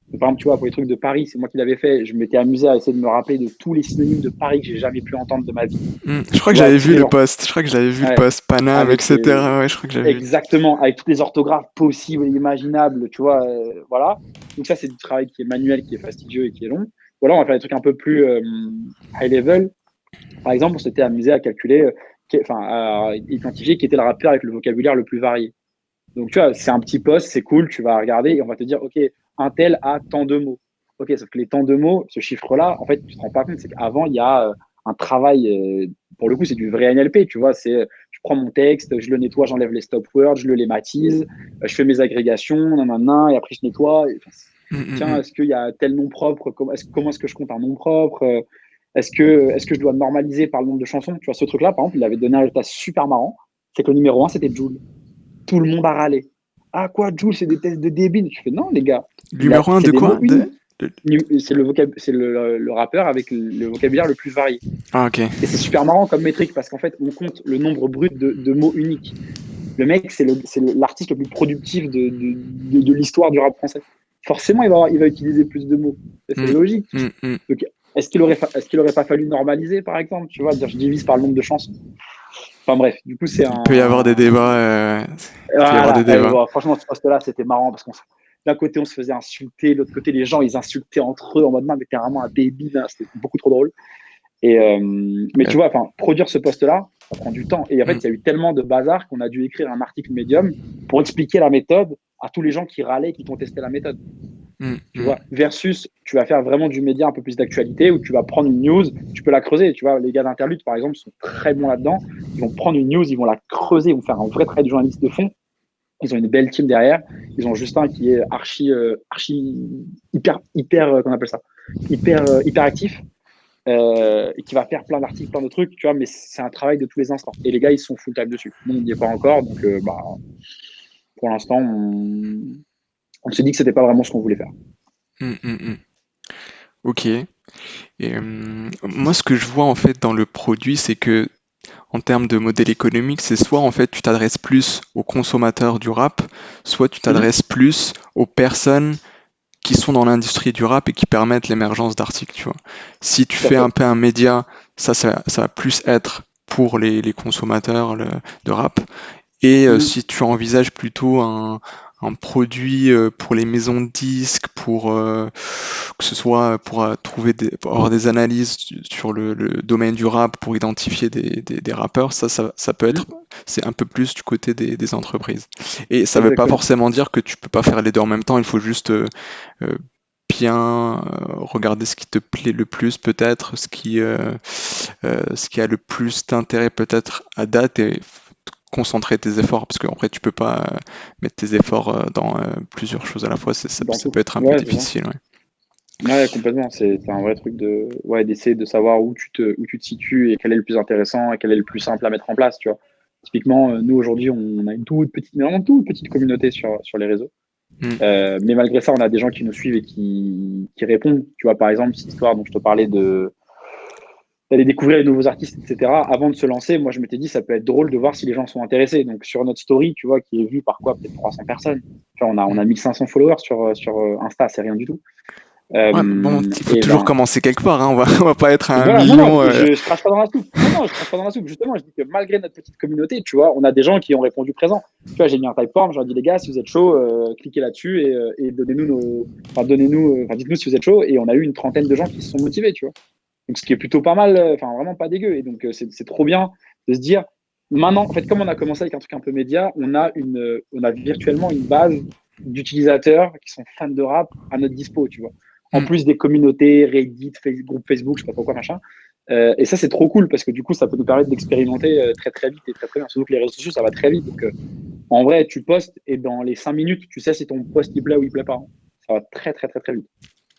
Donc, par exemple, tu vois, pour les trucs de Paris, c'est moi qui l'avais fait. Je m'étais amusé à essayer de me rappeler de tous les synonymes de Paris que j'ai jamais pu entendre de ma vie.
Je crois que j'avais vu le post. Je crois que j'avais vu le post Paname, etc. Ouais, je crois que j'avais vu.
Exactement, avec toutes les orthographes possibles et imaginables, tu vois. Voilà. Donc ça, c'est du travail qui est manuel, qui est fastidieux et qui est long. Ou alors, on va faire des trucs un peu plus high level. Par exemple, on s'était amusé à calculer, à identifier qui était le rappeur avec le vocabulaire le plus varié. Donc, tu vois, c'est un petit post, c'est cool, tu vas regarder et on va te dire, OK, un tel a tant de mots. OK, sauf que les temps de mots, ce chiffre-là, en fait, tu te rends pas compte, c'est qu'avant, il y a un travail, pour le coup, c'est du vrai NLP, tu vois, je prends mon texte, je le nettoie, j'enlève les stop words, je le lématise, je fais mes agrégations, nanana, et après je nettoie. Tiens, est-ce qu'il y a tel nom propre? Comment est-ce que je compte un nom propre? Est-ce que je dois normaliser par le nombre de chansons? Tu vois, ce truc-là, par exemple, il avait donné un résultat super marrant, c'est que le numéro 1, c'était Jul. Tout le monde a râlé. Ah quoi, Jul, c'est des tests de débiles. Je fais non, les gars.
Numéro 1 de quoi?
C'est le rappeur avec le vocabulaire le plus varié.
Ah, ok.
Et c'est super marrant comme métrique parce qu'en fait, on compte le nombre brut de mots uniques. Le mec, c'est l'artiste le plus productif de l'histoire du rap français. Forcément, il va utiliser plus de mots. C'est logique. Donc, est-ce qu'il aurait pas fallu normaliser, par exemple, tu vois, dire je divise par le nombre de chansons. Enfin bref, du coup, c'est
Il peut y avoir des débats.
Franchement, ce poste-là, c'était marrant parce qu'on d'un côté, on se faisait insulter, de l'autre côté, les gens, ils insultaient entre eux en mode non, mais t'es vraiment un débile. Hein. C'était beaucoup trop drôle. Mais tu vois, produire ce poste-là, ça prend du temps. Et en fait, il y a eu tellement de bazar qu'on a dû écrire un article Medium pour expliquer la méthode à tous les gens qui râlaient, qui contestaient la méthode. Tu
mm.
vois, versus tu vas faire vraiment du média un peu plus d'actualité où tu vas prendre une news, tu peux la creuser. Tu vois, les gars d'Interlude, par exemple, sont très bons là-dedans. Ils vont prendre une news, ils vont la creuser, ils vont faire un vrai travail de journaliste de fond. Ils ont une belle team derrière. Ils ont Justin qui est archi hyper, qu'on appelle ça, hyper actif et qui va faire plein d'articles, plein de trucs, tu vois, mais c'est un travail de tous les instants. Et les gars, ils sont full time dessus. Nous, on n'y est pas encore, donc pour l'instant, on s'est dit que c'était pas vraiment ce qu'on voulait faire.
Mm, mm, mm. Ok. Et moi, ce que je vois en fait dans le produit, c'est que en termes de modèle économique, c'est soit en fait tu t'adresses plus aux consommateurs du rap, soit tu
Mhm.
t'adresses plus aux personnes qui sont dans l'industrie du rap et qui permettent l'émergence d'articles, tu vois. Si tu
Tout à
fais un
fait.
peu un média, ça va plus être pour les consommateurs de rap. Et
Mhm.
si tu envisages plutôt un produit pour les maisons de disques, pour que ce soit pour pour avoir des analyses sur le domaine du rap, pour identifier des rappeurs, ça peut être,
Mhm.
c'est un peu plus du côté des entreprises. Et ça veut pas
Exactement.
forcément dire que tu peux pas faire les deux en même temps. Il faut juste euh, bien regarder ce qui te plaît le plus peut-être, ce qui a le plus d'intérêt peut-être à date et concentrer tes efforts parce qu'en vrai tu peux pas mettre tes efforts dans plusieurs choses à la fois,
Dans
ça
tout.
peut être un peu
Ouais, c'est ça.
difficile. Ouais.
Ouais, complètement. C'est un vrai truc d'essayer de savoir où tu te situes et quel est le plus intéressant et quel est le plus simple à mettre en place, tu vois. Typiquement, nous aujourd'hui, on a une mais vraiment toute petite communauté sur les réseaux.
Mm.
Mais malgré ça, on a des gens qui nous suivent et qui répondent. Tu vois, par exemple, cette histoire dont je te parlais d'aller découvrir les nouveaux artistes, etc. Avant de se lancer, moi, je m'étais dit, ça peut être drôle de voir si les gens sont intéressés. Donc, sur notre story, tu vois, qui est vue par quoi? Peut-être 300 personnes. Tu vois, on
Mm.
a 1500 followers sur Insta, c'est rien du tout.
Ouais, mais bon, il faut
Et
toujours
ben,
commencer quelque part, hein. On va pas être à un
voilà, non, non,
million.
je crache pas dans la soupe. Non, non, je crache pas dans la soupe. Justement, je dis que malgré notre petite communauté, tu vois, on a des gens qui ont répondu présent. Tu vois, j'ai mis un typeform, j'ai dit les gars, si vous êtes chaud, cliquez là-dessus et enfin, dites-nous si vous êtes chaud. Et on a eu une trentaine de gens qui se sont motivés, tu vois. Donc, ce qui est plutôt pas mal, enfin, vraiment pas dégueu. Et donc, c'est trop bien de se dire, maintenant, en fait, comme on a commencé avec un truc un peu média, on a virtuellement une base d'utilisateurs qui sont fans de rap à notre dispo, tu vois. En
Mm.
plus des communautés, Reddit, groupe Facebook, je sais pas trop quoi, machin. Et ça, c'est trop cool parce que du coup, ça peut nous permettre d'expérimenter très très vite et très très bien. Surtout que les réseaux sociaux, ça va très vite. Donc, en vrai, tu postes et dans les 5 minutes, tu sais si ton post il plaît ou il plaît pas, hein. Ça va très très très très vite.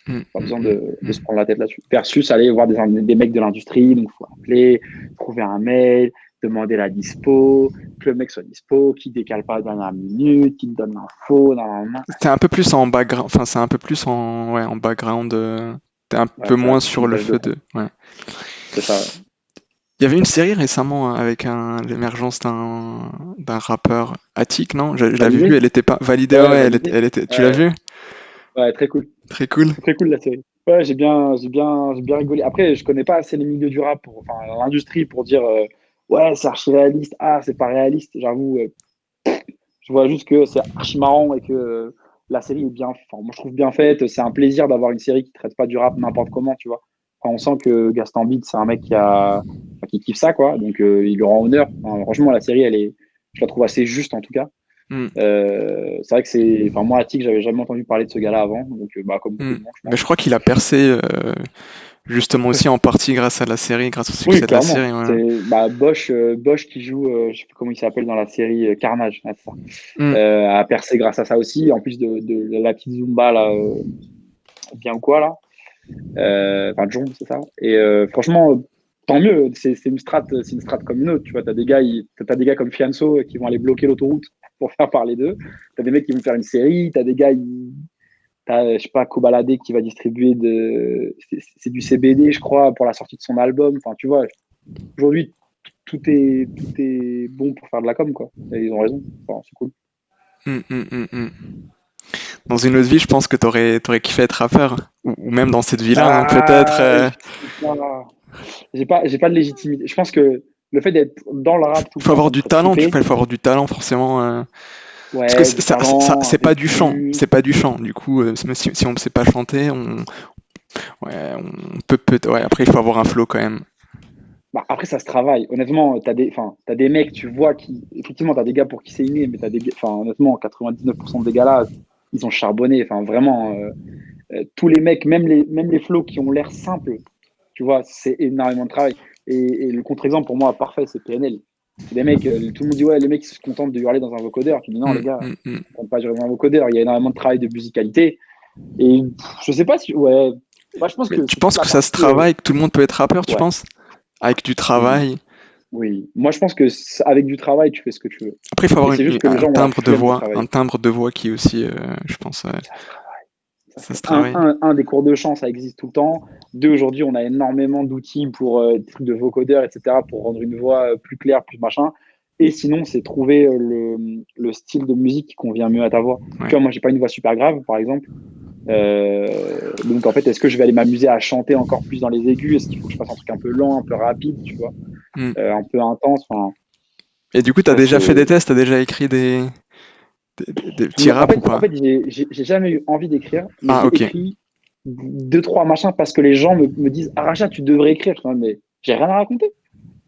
Mm.
Pas
Mm.
besoin
Mm.
de
Mm.
se prendre la tête là-dessus. Versus aller voir des mecs de l'industrie, donc il faut appeler, trouver un mail, demander la dispo, que le mec soit dispo, qui décale pas à la dernière minute, qui te donne l'info, nan.
C'est un peu plus en background, enfin c'est un peu plus ouais, en background. T'es un
Ouais,
peu
ça
moins
reste
sur le
pilotage de
feu
fond.
de. Ouais.
C'est ça.
Il y avait une série récemment avec l'émergence d'un rappeur Attic, non? Je l'avais vu,
Validé?
elle était pas validée,
Ouais,
ouais,
validé.
elle était. Tu l'as
Ouais,
vu?
ouais, très cool.
Très cool.
Très cool la série. Ouais, j'ai bien rigolé. Après, je connais pas assez les milieux du rap, enfin l'industrie pour dire ouais, c'est archi réaliste. Ah, c'est pas réaliste. J'avoue, je vois juste que c'est archi marrant et que la série est bien, enfin, moi je trouve bien faite. C'est un plaisir d'avoir une série qui traite pas du rap n'importe comment, tu vois. Enfin, on sent que Gaston Bide, c'est un mec qui kiffe ça, quoi. Donc il lui rend honneur. Enfin, franchement, la série, je la trouve assez juste en tout cas.
Hmm,
C'est vrai que enfin, moi, Attic, j'avais jamais entendu parler de ce gars-là avant. Donc, comme beaucoup
hmm.
de monde, je
Mais
pense.
je crois qu'il a percé justement aussi en partie grâce à la série, grâce au
Oui,
succès de la
clairement.
série. Ouais.
C'est Bosch qui joue, je sais plus comment il s'appelle dans la série Carnage, ouais, c'est ça.
Hmm.
A percé grâce à ça aussi, en plus de la petite Zumba là, bien ou quoi là, enfin John, c'est ça. Et franchement, tant mieux. C'est une strat comme une autre. Tu vois, t'as des gars comme Fianso qui vont aller bloquer l'autoroute pour faire parler d'eux. T'as des mecs qui vont faire une série. T'as des gars, t'as, je sais pas, Kobalade qui va distribuer c'est du CBD, je crois, pour la sortie de son album. Enfin, tu vois, aujourd'hui, tout est bon pour faire de la com, quoi. Et ils ont raison. Enfin, c'est cool.
Hmm, hmm, hmm, hmm. Dans une autre vie, je pense que t'aurais kiffé être rappeur. Ou même dans cette vie-là, hein, peut-être.
Ah, je sais pas. J'ai pas de légitimité. Je pense que le fait d'être dans le rap tout le
Faut
temps,
avoir
ça me
du
ferait
talent, tu
flipper.
vois, il faut avoir du talent forcément. Parce que
Ouais, du talent, un
c'est pas du chant,
vécu.
c'est pas du chant. Du coup, même si on ne sait pas chanter, ouais, on ouais, après il faut avoir un flow quand même.
Bah, après, ça se travaille. Honnêtement, t'as des mecs, tu vois, effectivement, t'as des gars pour qui c'est inné, mais honnêtement, 99% des gars là, ils ont charbonné. Enfin, vraiment, tous les mecs, même les flows qui ont l'air simples, tu vois, c'est énormément de travail. Et le contre-exemple pour moi parfait, c'est PNL. C'est des mecs, tout le monde dit ouais, les mecs ils se contentent de hurler dans un vocodeur. Tu dis non, les
Mm,
gars,
mm, mm.
on ne compte pas hurler dans un vocodeur. Il y a énormément de travail de musicalité. Et je sais pas si, ouais, moi je pense
Mais
que
tu
c'est toute
penses
la
que ça se
partie,
travaille, que tout le monde peut être rappeur, tu
ouais,
penses? Avec du
oui,
travail.
oui. Moi je pense que avec du travail, tu fais ce que tu veux.
Après, il faut
Mais
avoir
c'est juste que les
un
gens ont la
timbre de
flemme de
voix, un
travailler.
timbre de voix qui est aussi, je pense,
Ça se travaille.
ça se travaille.
Des cours de chant, ça existe tout le temps. Deux, aujourd'hui, on a énormément d'outils pour des trucs de vocodeur, etc., pour rendre une voix plus claire, plus machin. Et sinon, c'est trouver le style de musique qui convient mieux à ta voix.
Ouais.
Tu vois, moi, j'ai pas une voix super grave, par exemple. Donc, en fait, est-ce que je vais aller m'amuser à chanter encore plus dans les aigus? Est-ce qu'il faut que je fasse un truc un peu lent, un peu rapide, tu vois,
Mm.
un peu intense? Enfin,
Et du coup, t'as
ça,
déjà fait
c'est.
des tests, t'as déjà écrit des petits
En
raps ou
fait,
pas?
j'ai jamais eu envie d'écrire, mais
Ah,
j'ai
ok.
écrit deux, trois machins parce que les gens me disent ah, Racha, tu devrais écrire. Je dis, mais j'ai rien à raconter.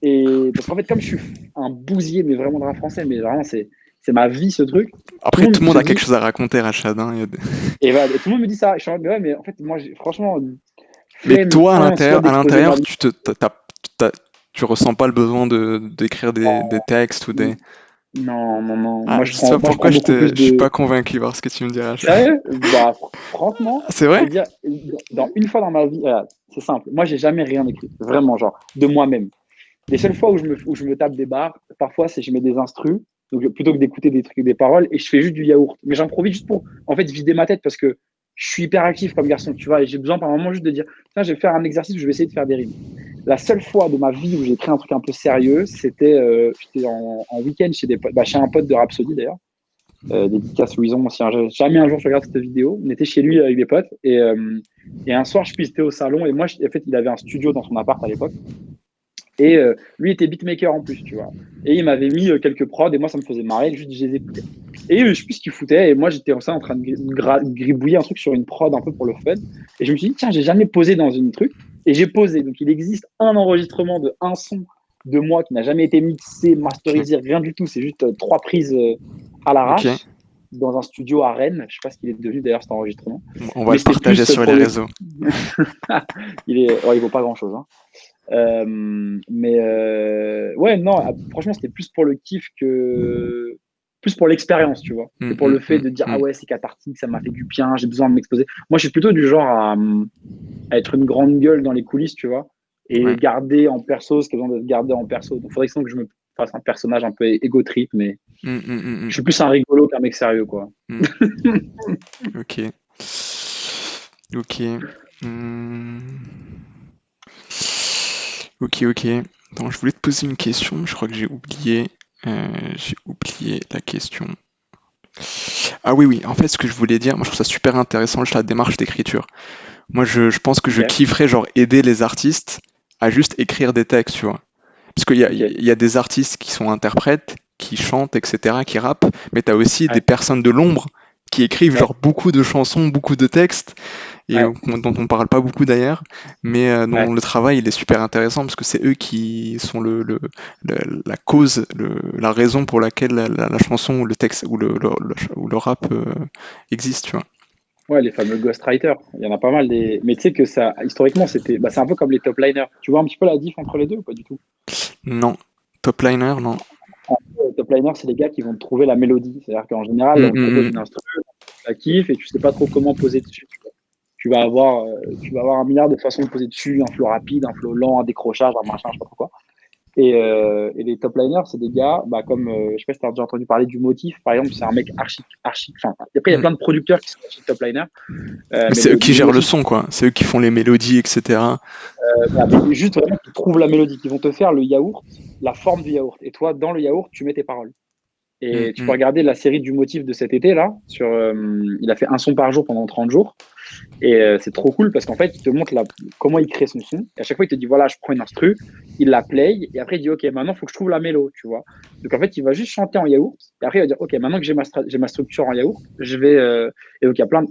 Et parce qu'en fait, comme je suis un bousier, mais vraiment de rap français, mais vraiment, c'est ma vie ce truc. Tout
Après,
le
tout le
monde
monde
se
a quelque
dit,
chose à raconter, Rachad, hein.
et voilà, et tout le monde me dit ça. Je suis en mode, mais ouais, mais en fait, moi, franchement,
Mais
flemme,
toi,
soit
à
d'exposer ma
l'intérieur,
vie.
tu ressens pas le besoin d'écrire des textes ou des.
Non, non, non.
Ah, je sais pas
Moi, je
pourquoi
prends beaucoup plus
je suis
de.
pas convaincu par ce que tu me diras.
Sérieux? Bah, franchement,
Ah, c'est
je
vrai?
vais te dire, une fois dans ma vie, c'est simple. Moi, j'ai jamais rien écrit. Vraiment, genre, de moi-même. Les seules fois où je me tape des barres, parfois, c'est je mets des instrus, donc plutôt que d'écouter des trucs, des paroles, et je fais juste du yaourt. Mais j'improvise juste pour, en fait, vider ma tête parce que je suis hyper actif comme garçon, tu vois, et j'ai besoin par moment juste de dire, tiens, je vais faire un exercice où je vais essayer de faire des rimes. La seule fois de ma vie où j'ai écrit un truc un peu sérieux, c'était j'étais en week-end chez, chez un pote de Rhapsody d'ailleurs, dédicace Louison. Si jamais un jour je regarde cette vidéo, on était chez lui avec des potes, et un soir, je suis j'étais au salon, et moi, en fait, il avait un studio dans son appart à l'époque. Et lui était beatmaker en plus, tu vois. Et il m'avait mis quelques prods et moi, ça me faisait marrer. Juste, je les écoutais. Et je sais plus ce qu'il foutait. Et moi, j'étais en train de gribouiller un truc sur une prod un peu pour le fun. Et je me suis dit, tiens, j'ai jamais posé dans une truc. Et j'ai posé. Donc, il existe un enregistrement de un son de moi qui n'a jamais été mixé,
Ok.
masterisé, rien du tout. C'est juste trois prises à
Ok.
l'arrache dans un studio à Rennes. Je sais pas ce qu'il est devenu d'ailleurs cet enregistrement.
On va
Mais
le
c'était
partager
plus
sur
pour
les
le.
réseaux.
Il vaut pas grand chose. Hein. Mais ouais, non, franchement, c'était plus pour le kiff que plus pour l'expérience, tu vois.
Mm,
Et pour
mm,
le fait
mm,
de dire, ah
mm.
ouais, c'est cathartique, ça m'a fait du bien, j'ai besoin de m'exposer. Moi, je suis plutôt du genre à être une grande gueule dans les coulisses, tu vois, et
Ouais.
garder en perso ce qui a besoin de garder en perso. Donc, il faudrait que je me fasse un personnage un peu égo trip, mais
Mm, mm, mm,
je
mm.
suis plus un rigolo qu'un mec sérieux, quoi.
Mm. Ok. Ok. Hmm. Ok, ok. Attends, je voulais te poser une question, je crois que j'ai oublié. J'ai oublié la question. Ah oui, oui, en fait, ce que je voulais dire, moi je trouve ça super intéressant, la démarche d'écriture. Moi, je pense que je
Ok,
kifferais, genre, aider les artistes à juste écrire des textes, tu vois. Parce
ok.
il y a des artistes qui sont interprètes, qui chantent, etc., qui rappent, mais t'as aussi des
Ouais,
personnes de l'ombre qui écrivent,
ouais,
genre, beaucoup de chansons, beaucoup de textes, et
ouais,
dont on parle pas beaucoup d'ailleurs, mais dont
ouais.
le travail il est super intéressant parce que c'est eux qui sont la cause, la raison pour laquelle la chanson ou le texte ou le rap existe, tu vois.
Ouais, les fameux ghostwriters, il y en a pas mal. Mais tu sais que ça, historiquement, c'est un peu comme les top liners. Tu vois un petit peu la diff entre les deux ou pas du tout?
Non, top liner, non.
En fait, les top liners, c'est les gars qui vont te trouver la mélodie. C'est-à-dire qu'en général,
Hum,
on te
hum,
propose
hum.
une instru, tu la kiffes et tu sais pas trop comment poser dessus. Tu vas avoir un milliard de façons de poser dessus, un flow rapide, un flow lent, un décrochage, un machin, je sais pas trop quoi. Et les top liners, c'est des gars, bah, comme, je sais pas si tu as déjà entendu parler du motif, par exemple, c'est un mec archi, enfin, après, il y a
Hum.
plein de producteurs qui sont archi top liners,
Mais
mais
c'est eux qui
le
gèrent le
motif,
son, quoi. C'est eux qui font les mélodies, etc.
voilà, mais juste vraiment qui trouvent la mélodie, qui vont te faire le yaourt, la forme du yaourt. Et toi, dans le yaourt, tu mets tes paroles.
Hum,
Et tu peux
hum.
regarder la série du motif de cet été là. Il a fait un son par jour pendant 30 jours. Et c'est trop cool parce qu'en fait, il te montre comment il crée son son. Et à chaque fois, il te dit voilà, je prends une instru, il la play. Et après, il dit ok, maintenant, il faut que je trouve la mélo, tu vois. Donc en fait, il va juste chanter en yaourt. Et après, il va dire ok, maintenant que j'ai ma structure en yaourt, je vais. Et donc, il y a plein de.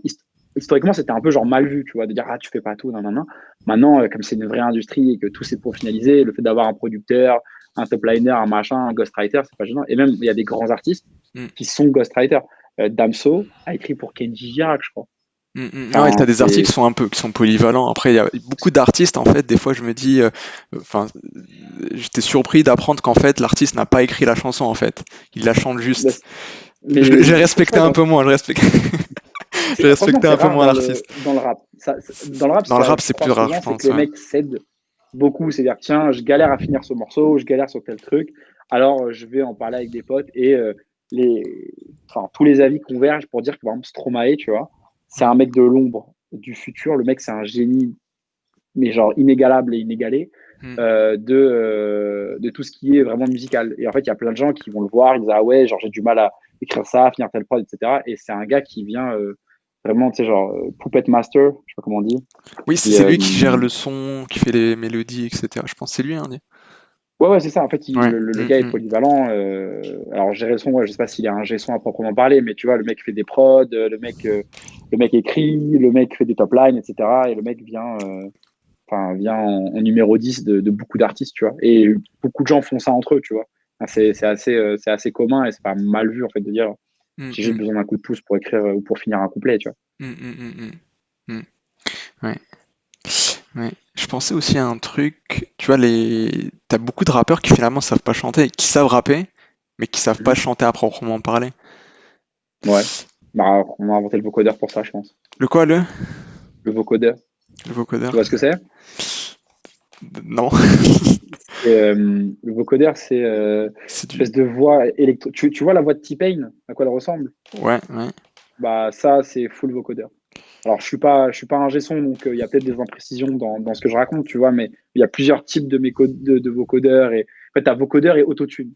historiquement, c'était un peu genre mal vu, tu vois, de dire, ah, tu fais pas tout, non, non, non. Maintenant, comme c'est une vraie industrie et que tout c'est professionnalisé, le fait d'avoir un producteur, un top liner, un machin, un ghostwriter, c'est pas gênant. Et même, il y a des grands artistes
Mm.
qui sont ghostwriters. Damso a écrit pour Kenji Girac, je crois.
Ah ouais,
Enfin,
t'as des articles
c'est.
qui sont polyvalents. Après, il y a beaucoup d'artistes, en fait, des fois, je me dis, enfin, j'étais surpris d'apprendre qu'en fait, l'artiste n'a pas écrit la chanson, en fait. Il la chante
Bah,
juste. J'ai
mais c'est
respecté
ça,
un
genre,
peu moins, j'ai
franchement,
respecté
c'est
un peu
rare
moins l'artiste.
dans le rap. Dans le rap, ce
Dans
qui
le rap,
arrive, je
c'est
crois,
plus rare, je
souvent, c'est que
pense,
les
ouais.
mecs cèdent beaucoup. C'est-à-dire, tiens, je galère à finir ce morceau, je galère sur tel truc, alors je vais en parler avec des potes et les, enfin, tous les avis convergent pour dire que, par exemple, Stromae, tu vois, c'est un mec de l'ombre, du futur. Le mec, c'est un génie, mais genre inégalable et inégalé.
Mm.
De tout ce qui est vraiment musical. Et en fait, il y a plein de gens qui vont le voir, ils disent ah ouais, genre j'ai du mal à écrire ça, à finir telle prod, etc. Et c'est un gars qui vient vraiment, tu sais, genre puppet master, je sais pas comment on dit.
Oui,
Qui,
c'est lui qui gère le son, qui fait les mélodies, etc. Je pense que c'est lui, hein.
ouais, ouais, c'est ça. En fait,
Ouais.
le gars est polyvalent. Alors, gérer le son, ouais, je sais pas s'il est un son à proprement parler, mais tu vois, le mec fait des prods, le mec écrit, le mec fait des top lines, etc. Et le mec vient en numéro 10 de beaucoup d'artistes, tu vois. Et beaucoup de gens font ça entre eux, tu vois. Enfin, c'est assez commun et c'est pas mal vu, en fait, de dire
Mm,
j'ai juste
mm,
besoin d'un coup de pouce pour écrire ou pour finir un couplet, tu vois.
mm, mm, mm, mm, mm. Ouais, ouais. Je pensais aussi à un truc, tu vois, t'as beaucoup de rappeurs qui finalement savent pas chanter, et qui savent rapper, mais qui savent pas
Mhm.
chanter à proprement parler.
Ouais. Bah, on a inventé le vocodeur pour ça, je pense.
Le quoi,
Le vocodeur.
le
Tu
vocodeur?
vois ce que c'est?
Non.
Le vocodeur, c'est
C'est
une espèce
du.
de voix électro. Tu vois la voix de T-Pain, à quoi elle ressemble?
Ouais, ouais.
Bah, ça, c'est full vocodeur. Alors, je suis pas un son, donc il y a peut-être des imprécisions dans ce que je raconte, tu vois, mais il y a plusieurs types de vocodeurs. Et, en fait, tu as vocodeur et autotune.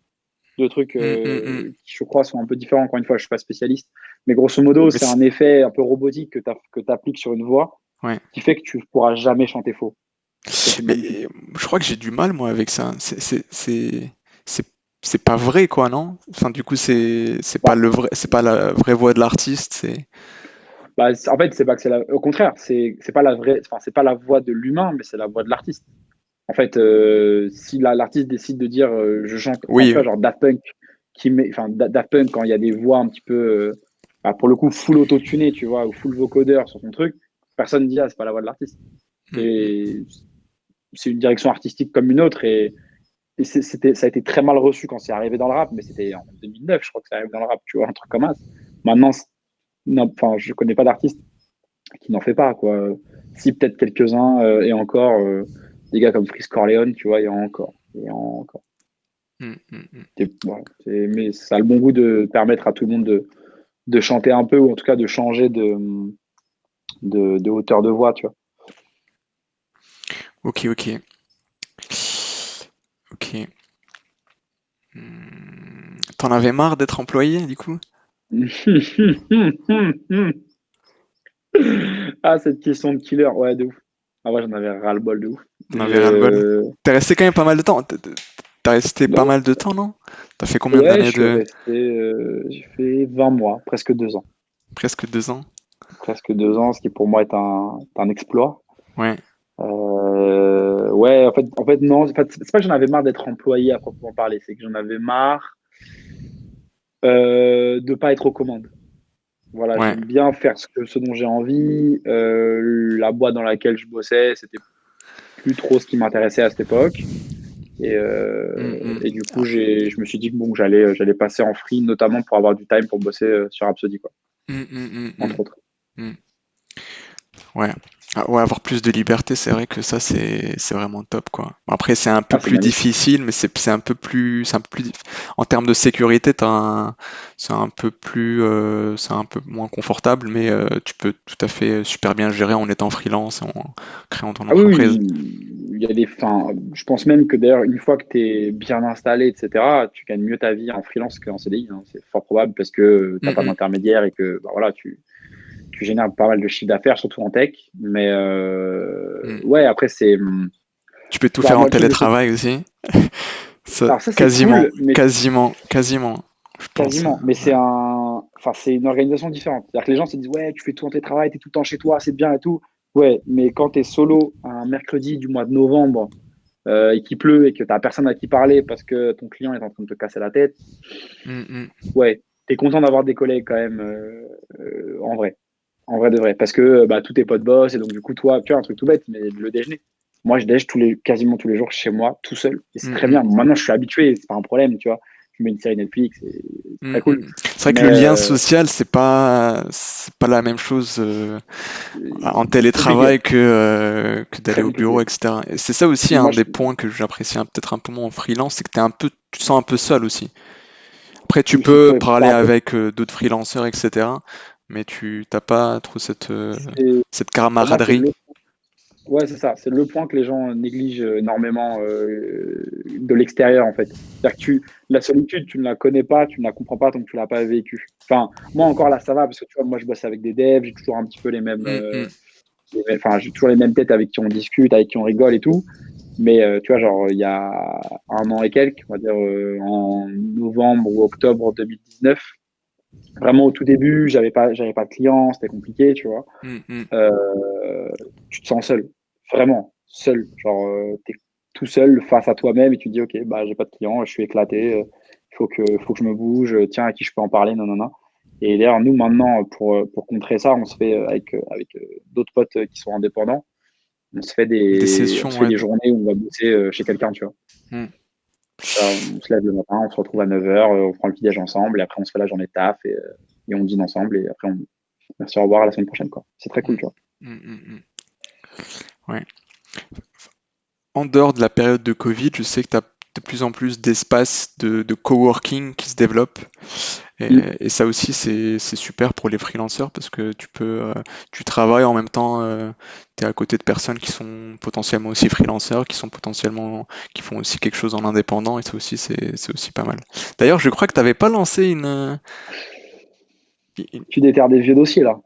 Deux trucs
Mm, mm, mm.
qui, je crois, sont un peu différents. Encore une fois, je suis pas spécialiste. Mais grosso modo,
Mais
c'est un effet un peu robotique que tu appliques sur une voix
ouais.
qui fait que tu pourras jamais chanter faux. Ça, c'est
Mais
magnifique.
je crois que j'ai du mal, moi, avec ça. C'est, c'est pas vrai, quoi, non? Enfin, du coup, c'est pas
Bah,
c'est pas la vraie voix de l'artiste, c'est.
En fait, c'est pas que au contraire, c'est pas la vraie, enfin, c'est pas la voix de l'humain, mais c'est la voix de l'artiste. En fait, si l'artiste décide de dire je chante, enfin, tu
Oui,
vois, genre Daft Punk, Daft Punk, quand il y a des voix un petit peu, pour le coup, full auto-tuné, tu vois, ou full vocodeur sur son truc, personne ne dit, ah, c'est pas la voix de l'artiste.
mm, mm.
Et c'est une direction artistique comme une autre, et ça a été très mal reçu quand c'est arrivé dans le rap, mais c'était en 2009, je crois que ça arrive dans le rap, tu vois, un truc comme ça. Maintenant, non, enfin, je connais pas d'artiste qui n'en fait pas, quoi. Si, peut-être quelques-uns, et encore, des gars comme Freeze Corleone, tu vois, il y en a encore. Et encore.
Mm, mm, mm.
Voilà, mais ça a le bon goût de permettre à tout le monde de chanter un peu, ou en tout cas de changer de hauteur de voix, tu vois.
Ok, ok. Ok. T'en avais marre d'être employé, du coup?
Ah, cette question de killer, ouais, de ouf. Ah, ouais, j'en avais ras-le-bol de ouf.
T'en avais ras-le-bol? T'es resté quand même pas mal de temps. T'as resté pas
Non,
mal de temps, non? T'as fait combien
ouais, je
d'années
suis
de...
resté, j'ai fait 20 mois, presque 2 ans.
Presque 2 ans?
Presque 2 ans, ce qui pour moi est un exploit.
Ouais,
Ouais, en fait, non. En fait, c'est pas que j'en avais marre d'être employé à proprement parler, c'est que j'en avais marre de pas être aux commandes. Voilà,
ouais.
j'aime bien faire ce dont j'ai envie. La boîte dans laquelle je bossais, c'était plus trop ce qui m'intéressait à cette époque.
Mm,
Et du
mm.
coup, je me suis dit que bon, que j'allais passer en free, notamment pour avoir du time pour bosser sur Rhapsody, quoi,
Mm, mm, mm,
entre
mm,
autres.
mm. Ouais. Ah, ouais, avoir plus de liberté, c'est vrai que ça, c'est vraiment top, quoi. Après, c'est un peu
Ah, c'est
plus
magnifique.
difficile, mais c'est un peu plus en termes de sécurité, c'est un peu moins confortable, mais tu peux tout à fait super bien gérer en étant freelance et en créant ton
Ah oui,
entreprise.
oui, il y a des fins. Je pense même que d'ailleurs, une fois que tu es bien installé, etc., tu gagnes mieux ta vie en freelance qu'en CDI, hein. C'est fort probable parce que tu
Mm,
n'as pas
mm,
d'intermédiaire et que bah, voilà, tu génères pas mal de chiffre d'affaires, surtout en tech. Mais
mm.
ouais, après, c'est.
Tu peux tout
Bah,
faire en
moi, le truc de chez.
télétravail aussi. Ça,
Alors, ça, c'est
quasiment,
cool, mais
quasiment, quasiment, je pense.
quasiment. Mais
Ouais.
enfin, c'est une organisation différente. C'est-à-dire que les gens se disent, ouais, tu fais tout en télétravail, tu es tout le temps chez toi, c'est bien et tout. Ouais, mais quand tu es solo un mercredi du mois de novembre et qu'il pleut et que tu n'as personne à qui parler parce que ton client est en train de te casser la tête,
Mm, mm.
ouais, tu es content d'avoir des collègues quand même en vrai. En vrai de vrai. Parce que bah, tous tes potes bossent et donc du coup, toi, tu vois, un truc tout bête, mais le déjeuner. Moi, je déj quasiment tous les jours chez moi, tout seul. Et c'est
Mm,
très
mm.
bien. Bon, maintenant, je suis habitué, c'est pas un problème, tu vois. Je mets une série Netflix, c'est
Mm,
très
mm.
cool.
C'est vrai que
Mais
le lien social, c'est pas la même chose en
c'est compliqué.
télétravail que d'aller
Très
au bureau,
compliqué.
etc. Et c'est ça aussi un
Moi,
des points que j'apprécie peut-être un peu moins en freelance, c'est que tu te sens un peu seul aussi. Après, tu peux
ouais,
parler
bah, après,
avec d'autres freelanceurs, etc. Mais tu t'as pas trop
c'est-
cette
pour moi, c'est
camaraderie.
le ouais, c'est ça. C'est le point que les gens négligent énormément de l'extérieur, en fait. C'est-à-dire que la solitude, tu ne la connais pas, tu ne la comprends pas tant que tu l'as pas vécue. Enfin, moi encore là, ça va parce que tu vois, moi je bosse avec des devs, j'ai toujours un petit peu
Mm, mm.
enfin, j'ai toujours les mêmes têtes avec qui on discute, avec qui on rigole et tout. Mais tu vois, genre il y a un an et quelques, on va dire en novembre ou octobre 2019, vraiment au tout début, j'avais pas de clients, c'était compliqué, tu vois.
Mm, mm.
Tu te sens seul, vraiment seul. Genre, tu es tout seul face à toi-même et tu te dis, OK, bah, j'ai pas de clients, je suis éclaté, faut que je me bouge, tiens, à qui je peux en parler, non, non, non. Et d'ailleurs, nous, maintenant, pour contrer ça, on se fait avec d'autres potes qui sont indépendants,
Des
on
sessions,
se fait
ouais.
des journées où on va bosser chez quelqu'un, tu vois.
Mm.
Alors, on se lève le matin, on se retrouve à 9h, on prend le petit déj ensemble, et après, on se fait la journée de taf, et on dîne ensemble, et après, merci, au revoir, à la semaine prochaine, quoi. C'est très cool,
Mm.
tu vois.
Mm, mm, mm. Ouais. En dehors de la période de Covid, je sais que tu as de plus en plus d'espaces de coworking qui se développent.
Mm.
Et ça aussi, c'est super pour les freelanceurs parce que tu travailles en même temps, tu es à côté de personnes qui sont potentiellement aussi freelanceurs, qui font aussi quelque chose en indépendant et ça aussi, c'est aussi pas mal. D'ailleurs, je crois que tu n'avais pas lancé une-
Tu déterres des vieux dossiers, là.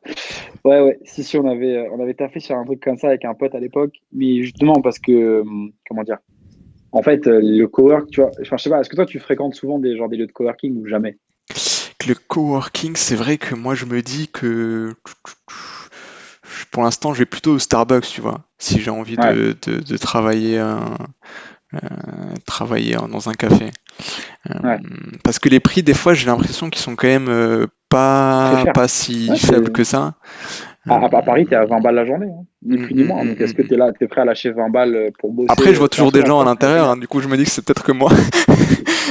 Ouais, ouais. Si, on avait taffé sur un truc comme ça avec un pote à l'époque. Mais justement, parce que, comment dire, en fait, le cowork, tu vois, enfin, je sais pas, est-ce que toi, tu fréquentes souvent des lieux de coworking ou jamais?
le coworking, c'est vrai que moi, je me dis que pour l'instant, je vais plutôt au Starbucks, tu vois, si j'ai envie
Ouais,
de travailler dans un café. Euh,
ouais.
Parce que les prix, des fois, j'ai l'impression qu'ils sont quand même
Très cher.
pas si
Ouais,
faibles que ça.
à Paris, t'es à 20 balles la journée, hein, ni
Mm,
plus ni
mm,
moins.
mm,
Donc, est-ce que
mm.
t'es prêt à lâcher 20 balles pour
Après,
bosser
je vois
et en
toujours
soi,
des
dans
gens à
quoi c'est
l'intérieur, hein,
agréable.
du coup, je me dis que c'est peut-être que moi.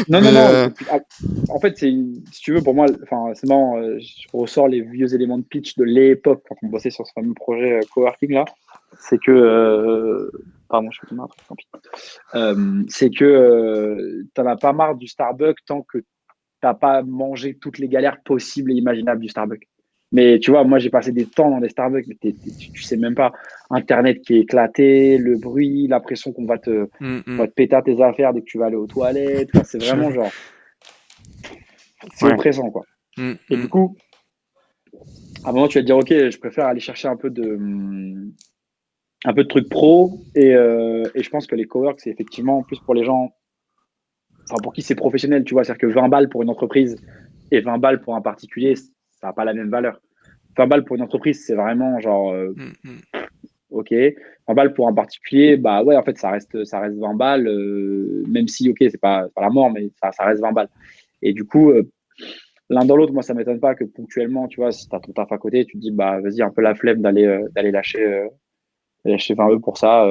Non, non,
Mais
non. En fait, si tu veux, pour moi, enfin, c'est marrant, je ressors les vieux éléments de pitch de l'époque quand on bossait sur ce fameux projet coworking là. C'est que, pardon, je fais tomber un truc, tant pis. C'est que t'en as pas marre du Starbucks tant que t'as pas mangé toutes les galères possibles et imaginables du Starbucks. Mais tu vois, moi j'ai passé des temps dans des Starbucks, mais tu sais même pas. Internet qui est éclaté, le bruit, l'impression
mm,
on
mm,
va te péter à tes affaires dès que tu vas aller aux toilettes. Enfin, c'est vraiment
je-
genre, c'est
ouais.
oppressant quoi.
Mm,
Et du
mm.
coup, à un moment tu vas te dire, ok, je préfère aller chercher un peu de trucs pro. Et je pense que les coworks, c'est effectivement plus pour les gens, enfin pour qui c'est professionnel, tu vois. C'est-à-dire que 20 balles pour une entreprise et 20 balles pour un particulier, ça n'a pas la même valeur. 20 balles pour une entreprise, c'est vraiment genre,
Mm, mm.
ok. 20 balles pour un particulier, bah ouais, en fait, ça reste 20 balles, même si, ok, c'est pas la mort, mais ça reste 20 balles. Et du coup, l'un dans l'autre, moi, ça m'étonne pas que ponctuellement, tu vois, si tu as ton taf à côté, tu te dis, bah vas-y, un peu la flemme d'aller lâcher 20 euros pour ça.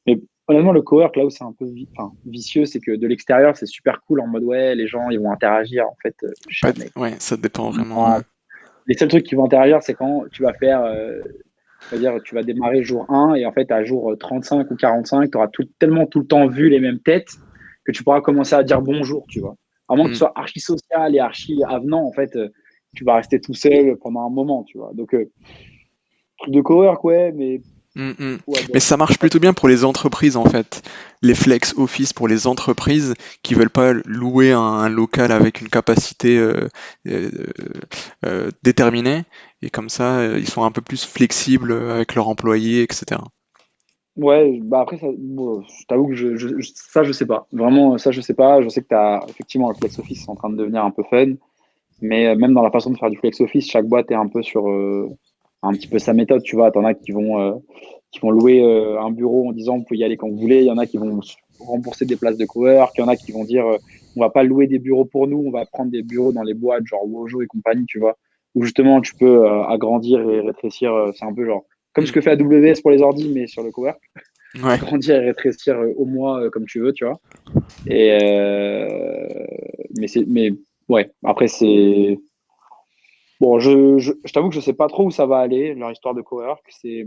Mais honnêtement, le cowork, là où c'est un peu enfin, vicieux, c'est que de l'extérieur, c'est super cool en mode, ouais, les gens, ils vont interagir. En fait, jamais.
Ouais, ça dépend vraiment.
Non. Les seuls trucs qui vont interagir, c'est quand tu vas faire, c'est-à-dire, tu vas démarrer jour 1 et en fait, à jour 35 ou 45, tu auras tellement tout le temps vu les mêmes têtes que tu pourras commencer à dire bonjour, tu vois. À moins que tu
Mm,
sois archi social et archi avenant, en fait, tu vas rester tout seul pendant un moment, tu vois. Donc, truc de cowork, ouais, mais
mm, mm.
ouais,
Mais
bof.
ça marche plutôt bien pour les entreprises en fait. Les flex office pour les entreprises qui veulent pas louer un local avec une capacité euh, déterminée. Et comme ça, ils sont un peu plus flexibles avec leurs employés, etc.
Ouais, bah après, ça, bon, je t'avoue que ça, je sais pas. Vraiment, ça, je sais pas. Je sais que tu as effectivement le flex office en train de devenir un peu fun. Mais même dans la façon de faire du flex office, chaque boîte est un peu sur un petit peu sa méthode, tu vois. T'en as qui vont louer un bureau en disant vous pouvez y aller quand vous voulez. Il y en a qui vont rembourser des places de cowork. Il y en a qui vont dire on va pas louer des bureaux pour nous, on va prendre des bureaux dans les boîtes, genre Wojo et compagnie, tu vois. Où justement tu peux agrandir et rétrécir. C'est un peu genre comme ce
Mm.
que fait AWS pour les ordi, mais sur le cowork.
Ouais.
Agrandir et rétrécir au mois comme tu veux, tu vois. Et mais ouais, après c'est bon, je t'avoue que je sais pas trop où ça va aller, leur histoire de cowork. C'est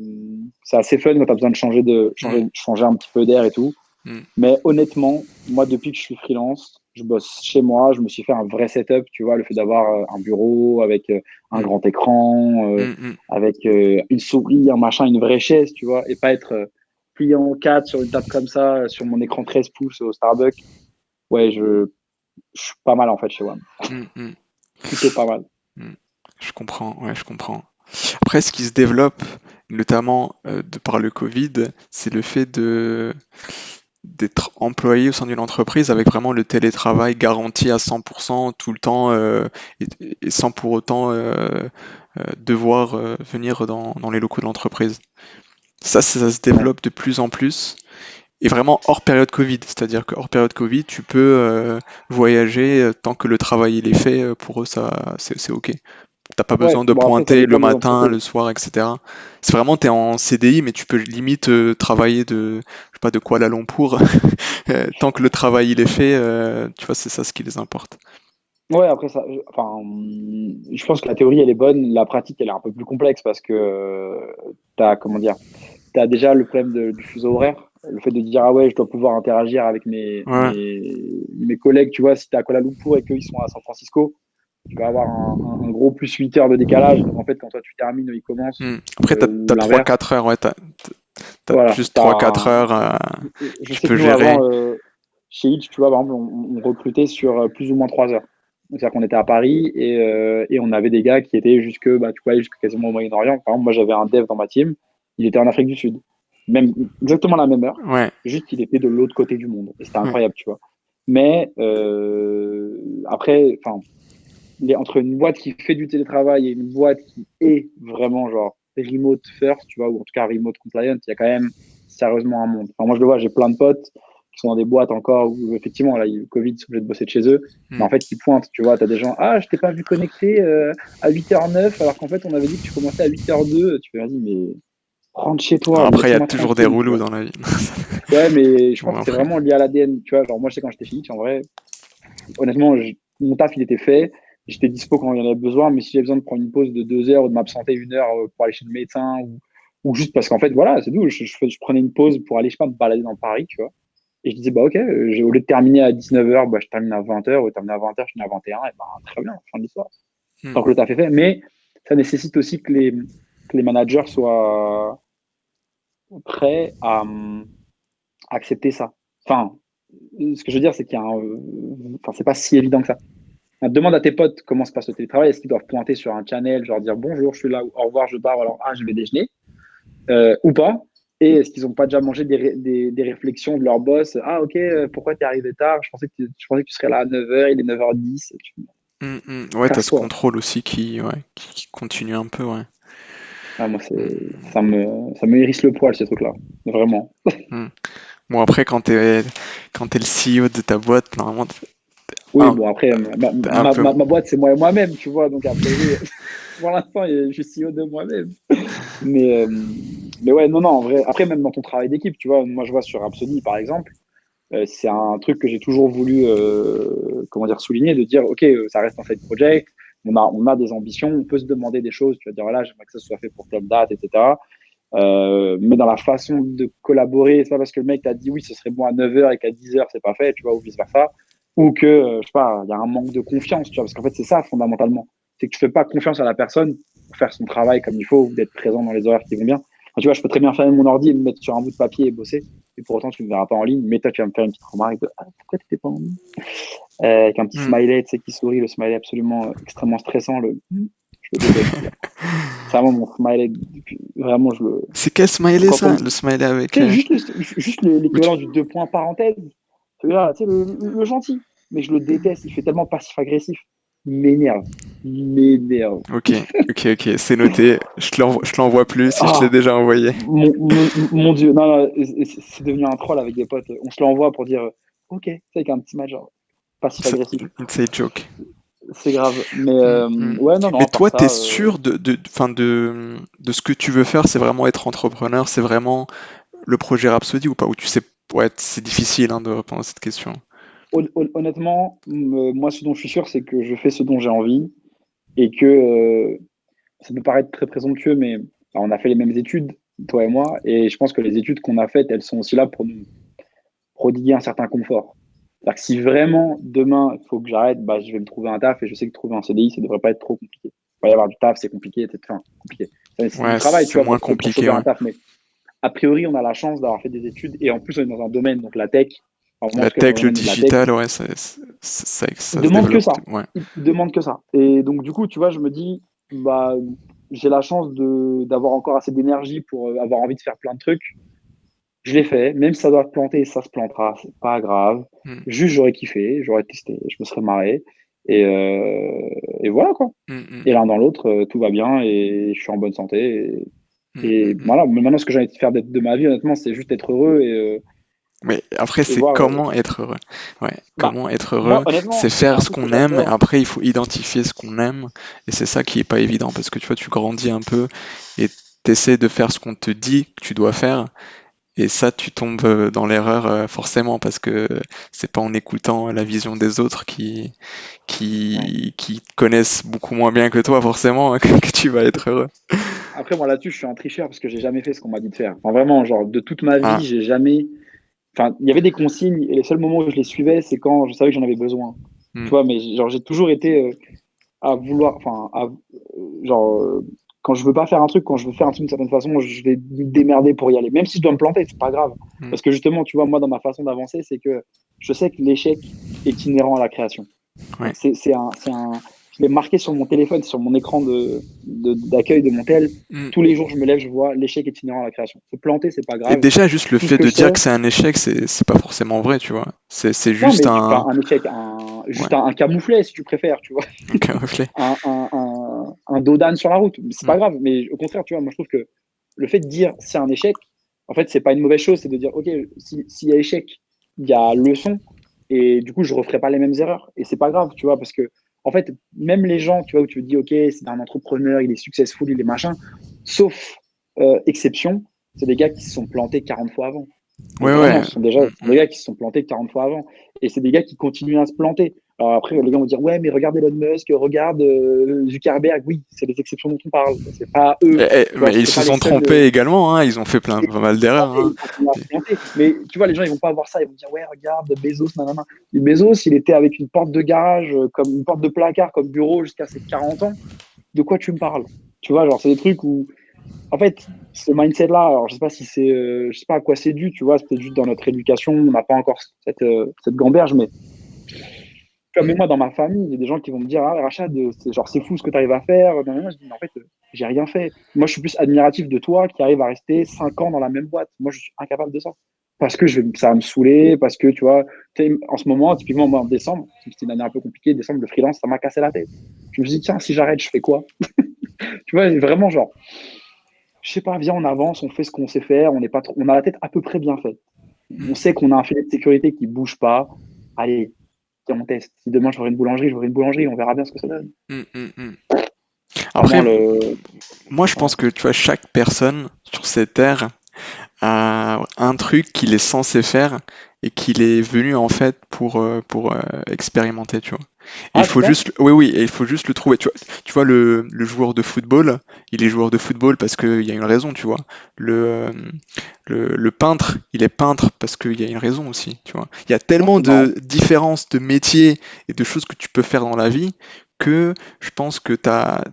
assez fun quand tu as besoin de
Mm.
changer un petit peu d'air et tout.
Mm.
Mais honnêtement, moi, depuis que je suis freelance, je bosse chez moi, je me suis fait un vrai setup, tu vois, le fait d'avoir un bureau avec un
Mm.
grand écran,
Mm. Mm.
avec une souris, un machin, une vraie chaise, tu vois, et pas être plié en quatre sur une table comme ça, sur mon écran 13 pouces au Starbucks. Ouais, je suis pas mal en fait chez WAM.
Mm. Mm.
Plutôt pas mal.
Mm. Je comprends, ouais, je comprends. Après, ce qui se développe, notamment de par le Covid, c'est le fait d'être employé au sein d'une entreprise avec vraiment le télétravail garanti à 100% tout le temps et sans pour autant devoir venir dans les locaux de l'entreprise. Ça se
Ouais.
développe de plus en plus. Et vraiment hors période Covid, c'est-à-dire que hors période Covid, tu peux voyager tant que le travail il est fait. Pour eux, ça c'est ok. T'as pas
Ouais,
besoin de
bon après ça
pointer le
dépend des
matin,
entreprises.
le soir, etc. C'est vraiment, t'es en CDI, mais tu peux limite travailler je sais pas, de Kuala Lumpur. Tant que le travail il est fait, tu vois, c'est ça ce qui les importe.
Ouais, après ça, enfin, je pense que la théorie elle est bonne, la pratique elle est un peu plus complexe parce que t'as, comment dire, t'as déjà le problème du fuseau horaire, le fait de dire ah ouais, je dois pouvoir interagir avec
Ouais.
mes collègues, tu vois, si t'es à Kuala Lumpur et qu'ils sont à San Francisco, tu vas avoir un gros plus 8 heures de décalage. Donc en fait, quand toi tu termines, eux, ils commencent,
Après,
ou
t'as
l'inverse.
3-4 heures, ouais, t'as
Voilà,
juste 3-4 heures,
je
tu
sais
peux
que nous
gérer.
avant, chez Hitch, tu vois, par exemple, on recrutait sur plus ou moins 3 heures. Donc, c'est-à-dire qu'on était à Paris et on avait des gars qui étaient jusque, bah, tu vois, jusque quasiment au Moyen-Orient. Par exemple, moi, j'avais un dev dans ma team, il était en Afrique du Sud. Même, exactement la même heure,
Ouais,
juste qu'il était de l'autre côté du monde. Et c'était
ouais.
incroyable, tu vois. Mais après, enfin, entre une boîte qui fait du télétravail et une boîte qui est vraiment genre remote first, tu vois, ou en tout cas remote compliant, il y a quand même sérieusement un monde. Enfin, moi, je le vois, j'ai plein de potes qui sont dans des boîtes encore où effectivement, là, il y a eu le Covid, ils sont obligés de bosser de chez eux, mais
Hmm.
en fait, qui pointent, tu vois, tu as des gens, ah, je t'ai pas vu connecté à 8h09, alors qu'en fait, on avait dit que tu commençais à 8h02. Tu fais, vas-y, mais rentre chez toi,
Après, il y a
laisse-moi
toujours des
tranquille, tu
relous
vois.
dans la vie.
Ouais, mais je pense
Bon,
que c'est
après.
vraiment lié à l'ADN, tu vois. Genre, moi, je sais quand j'étais chez Hitch, en vrai, honnêtement, mon taf, il était fait. J'étais dispo quand il y en avait besoin, mais si j'avais besoin de prendre une pause de 2 heures ou de m'absenter 1 heure pour aller chez le médecin ou juste parce qu'en fait, voilà, c'est tout. Je prenais une pause pour aller, je sais pas, me balader dans Paris, tu vois. Et je disais, bah, ok, au lieu de terminer à 19h, bah, je termine à 20h, ou terminer à 20h, je finis à 21h, et bah, très bien, fin de l'histoire.
Hmm.
Tant que le taf est fait. Mais ça nécessite aussi que les managers soient prêts à accepter ça. Enfin, ce que je veux dire, c'est qu'il y a enfin, c'est pas si évident que ça. Demande à tes potes comment se passe le télétravail. Est-ce qu'ils doivent pointer sur un channel, genre dire bonjour, je suis là, ou au revoir, je pars, alors ah, je vais déjeuner, ou pas? Et est-ce qu'ils n'ont pas déjà mangé des réflexions de leur boss? Ah, ok, pourquoi t'es arrivé tard? Je pensais que tu serais là à 9h, il est 9h10.
Ouais, t'as ce
Casse-toi.
contrôle aussi qui continue un peu, ouais.
Ah, moi,
Hmm.
ça me hérisse le poil, ces trucs-là. Vraiment.
Hmm. Bon, après, quand t'es le CEO de ta boîte, normalement,
Oui,
un,
bon, après,
t'es un peu.
ma boîte, c'est moi et moi-même, tu vois. Donc, a priori, pour l'instant, je suis CEO de moi-même. Mais, euh, mais ouais, non, non, en vrai. Après, même dans ton travail d'équipe, tu vois, moi, je vois sur Rhapsody, par exemple, c'est un truc que j'ai toujours voulu, comment dire, souligner, de dire, OK, ça reste un side project, on a des ambitions, on peut se demander des choses, tu vas dire, voilà, j'aimerais que ça soit fait pour telle date, etc. Mais dans la façon de collaborer, c'est pas parce que le mec t'a dit oui, ce serait bon à 9h et qu'à 10h, c'est pas fait, tu vois, ou vice-versa, ou que, je sais pas, il y a un manque de confiance, tu vois, parce qu'en fait, c'est ça, fondamentalement. C'est que tu fais pas confiance à la personne pour faire son travail comme il faut, ou d'être présent dans les horaires qui vont bien. Enfin, tu vois, je peux très bien fermer mon ordi et me mettre sur un bout de papier et bosser, et pour autant, tu ne me verras pas en ligne, mais toi, tu vas me faire une petite remarque de ah, pourquoi tu n'étais pas en ligne avec un petit
Hmm.
smiley, tu sais, qui sourit, le smiley absolument extrêmement stressant, je le déteste, celui-là. C'est vraiment mon smiley, vraiment,
C'est quel smiley
quand
ça?
on,
Le smiley avec.
tu sais, juste
Où tu-
l'équivalent du deux points parenthèse. Celui-là, tu sais, le gentil. Mais je le déteste, il fait tellement passif-agressif. m'énerve. M'énerve.
Ok, ok, c'est noté. Je l'envoie plus si je te l'ai
Ah,
déjà envoyé.
mon Dieu. Non, non, c'est devenu un troll avec des potes. On se l'envoie pour dire OK, c'est avec un petit match genre
Ça-
passif-agressif.
Inside joke.
C'est grave. Mais
Mm.
ouais, non, non,
Mais
à part
toi, t'es
ça,
sûr enfin de ce que tu veux faire, c'est vraiment être entrepreneur, c'est vraiment le projet Rhapsody ou pas? Ou tu sais, ouais, c'est difficile hein, de répondre à cette question.
honnêtement, moi, ce dont je suis sûr, c'est que je fais ce dont j'ai envie et que ça peut paraître très présomptueux, mais on a fait les mêmes études, toi et moi, et je pense que les études qu'on a faites, elles sont aussi là pour nous prodiguer un certain confort. C'est-à-dire que si vraiment demain il faut que j'arrête, bah, je vais me trouver un taf et je sais que trouver un CDI, ça devrait pas être trop compliqué. Il va y avoir du taf, c'est compliqué, etc. Enfin, compliqué. C'est du
Ouais,
travail, tu
c'est
vois,
moins
pour
compliqué,
choper un
ouais.
taf, mais a priori, on a la chance d'avoir fait des études et en plus, on est dans un domaine, donc la tech, enfin, moi en
La
tout cas, je suis dans
tech,
le
le
domaine de la tech,
digital, ouais,
ils
ça se
demandent que
développe.
ça.
Ouais.
Ils demandent que ça. Et donc, du coup, tu vois, je me dis, bah, j'ai la chance d'avoir encore assez d'énergie pour avoir envie de faire plein de trucs. Je l'ai fait, même si ça doit se planter, ça se plantera, c'est pas grave.
Mm,
Juste, j'aurais kiffé, j'aurais testé, je me serais marré. Et, et voilà, quoi.
mm, mm,
Et l'un dans l'autre, tout va bien et je suis en bonne santé.
mm,
Et
mm, mm.
voilà, mais maintenant, ce que j'ai envie de faire de ma vie, honnêtement, c'est juste être heureux
Mais après,
et
c'est
voir.
comment être heureux. Ouais,
Bah,
comment être
moi,
heureux, c'est
honnêtement, c'est
faire
un
ce
truc que
qu'on aime. Et
j'adore.
après, il faut identifier ce qu'on aime. Et c'est ça qui est pas évident parce que tu vois, tu grandis un peu et t'essaies de faire ce qu'on te dit que tu dois faire. Et ça, tu tombes dans l'erreur forcément parce que c'est pas en écoutant la vision des autres
Ouais.
qui connaissent beaucoup moins bien que toi forcément que tu vas être heureux.
Après, moi, là-dessus, je suis un tricheur parce que j'ai jamais fait ce qu'on m'a dit de faire. Enfin, vraiment, genre, de toute ma
Ah,
vie, j'ai jamais. Enfin, il y avait des consignes et les seuls moments où je les suivais, c'est quand je savais que j'en avais besoin. Tu
hmm,
vois, mais genre, j'ai toujours été à vouloir. Enfin, genre, quand je veux pas faire un truc, quand je veux faire un truc d'une certaine façon, je vais me démerder pour y aller. Même si je dois me planter, c'est pas grave.
hmm,
Parce que justement, tu vois, moi, dans ma façon d'avancer, c'est que je sais que l'échec est inhérent à la création.
ouais.
Je l'ai marqué sur mon téléphone, sur mon écran d'accueil de mon tel.
Hmm.
Tous les jours, je me lève, je vois l'échec est inhérent à la création. Se planter, c'est pas
Et
grave.
déjà, juste le
Tout ce
fait
que
de
je
dire que
sais,
c'est un échec, c'est pas forcément vrai, tu vois. C'est
non,
juste
mais
un,
un échec,
ouais,
juste un camouflet, si tu préfères, tu vois,
un reflet.
un dos d'âne sur la route. C'est
Hmm,
pas grave, mais au contraire, tu vois, moi je trouve que le fait de dire c'est un échec, en fait, c'est pas une mauvaise chose, c'est de dire, ok, s'il y a échec, il y a leçon, et du coup, je referai pas les mêmes erreurs. Et c'est pas grave, tu vois, parce que, en fait, même les gens, tu vois, où tu te dis, ok, c'est un entrepreneur, il est successful, il est machin, sauf exception, c'est des gars qui se sont plantés 40 fois avant. Mais
ouais,
vraiment,
ouais.
ce sont des gars qui se sont plantés 40 fois avant. Et c'est des gars qui continuent à se planter. Alors après, les gars vont dire, ouais, mais regarde Elon Musk, regarde Zuckerberg. Oui, c'est des exceptions dont on parle. C'est pas eux. Tu vois,
Mais ils
c'est
se
pas les
sont
seuls.
trompés également, hein. Ils ont fait pas mal d'erreurs, hein.
Ils continuent à se planter. Mais tu vois, les gens, ils vont pas voir ça. Ils vont dire, ouais, regarde, Bezos, nanana. Et Bezos, il était avec une porte de garage, comme une porte de placard, comme bureau jusqu'à ses 40 ans. De quoi tu me parles? Tu vois, genre, c'est des trucs où en fait, ce mindset-là, alors je sais pas si c'est, je sais pas à quoi c'est dû, tu vois, c'est peut-être juste dans notre éducation, on n'a pas encore cette gamberge, mais tu vois,
Hmm.
même moi dans ma famille, il y a des gens qui vont me dire, ah Rachad, c'est genre c'est fou ce que tu arrives à faire. Non, non, je dis, mais en fait, j'ai rien fait. Moi, je suis plus admiratif de toi qui arrive à rester 5 ans dans la même boîte. Moi, je suis incapable de ça. Parce que ça va me saouler, parce que tu vois, en ce moment, typiquement, moi en décembre, c'était une année un peu compliquée, décembre, le freelance, ça m'a cassé la tête. Je me suis dit, tiens, si j'arrête, je fais quoi? Tu vois, vraiment, genre, je sais pas, viens, on avance, on fait ce qu'on sait faire, on n'est pas trop, on a la tête à peu près bien faite. On
Hmm.
sait qu'on a un filet de sécurité qui bouge pas. Allez, tiens, on teste. Si demain je ferai une boulangerie, on verra bien ce que ça donne.
Hmm, hmm, hmm.
Vraiment,
Après, moi, je
ouais.
pense que tu vois, chaque personne sur cette terre a un truc qu'il est censé faire et qu'il est venu en fait pour expérimenter, tu vois. Et il
Ah, tu
faut
penses?
juste, oui, oui, et il faut juste le trouver. Tu vois le joueur de football, il est joueur de football parce qu'il y a une raison, tu vois. Le, euh, le peintre, il est peintre parce qu'il y a une raison aussi, tu vois. Il y a
Non,
tellement
c'est marrant.
de différences de métiers et de choses que tu peux faire dans la vie que je pense que t'as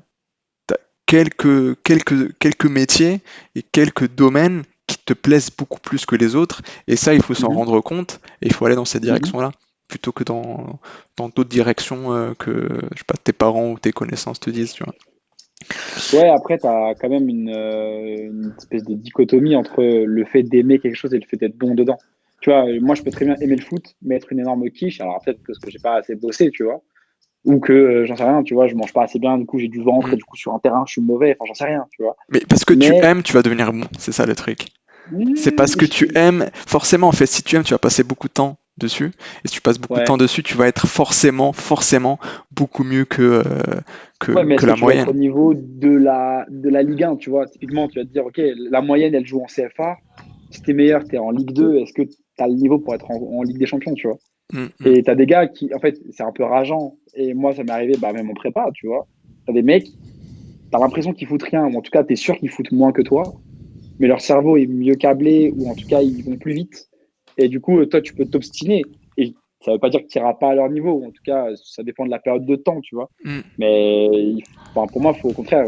quelques métiers et quelques domaines qui te plaisent beaucoup plus que les autres. Et ça, il faut s'en
Mhm,
rendre compte et il faut aller dans cette
mhm.
direction-là plutôt que dans d'autres directions que je sais pas, tes parents ou tes connaissances te disent, tu vois.
Ouais, après, tu as quand même une espèce de dichotomie entre le fait d'aimer quelque chose et le fait d'être bon dedans. Tu vois, moi, je peux très bien aimer le foot, mais être une énorme quiche. Alors, peut-être parce que j'ai pas assez bossé, tu vois. ou que j'en sais rien, tu vois, je mange pas assez bien, du coup j'ai du ventre
Mm.
et du coup sur un terrain je suis mauvais, enfin j'en sais rien, tu vois.
Mais parce que tu
Mais
aimes, tu vas devenir bon. C'est ça le truc. C'est parce que tu
je-
aimes. Forcément, en fait, si tu aimes, tu vas passer beaucoup de temps dessus. Et si tu passes beaucoup de temps
ouais,
dessus, tu vas être forcément beaucoup mieux
ouais, mais
que
est-ce que
la
tu vas être au
moyenne.
niveau de la Ligue 1, tu vois? Typiquement, tu vas te dire, ok, la moyenne elle joue en CFA, si t'es meilleur, t'es en Ligue 2, est-ce que t'as le niveau pour être en Ligue des Champions, tu vois?
Mm, mm.
Et t'as des gars qui, en fait, c'est un peu rageant. Et moi, ça m'est arrivé, bah, même en prépa, tu vois. T'as des mecs, t'as l'impression qu'ils foutent rien, ou en tout cas, t'es sûr qu'ils foutent moins que toi, mais leur cerveau est mieux câblé, ou en tout cas, ils vont plus vite. Et du coup, toi, tu peux t'obstiner. Et ça veut pas dire que tu n'iras pas à leur niveau, ou en tout cas, ça dépend de la période de temps, tu vois.
Mm.
Mais enfin, pour moi, il faut au contraire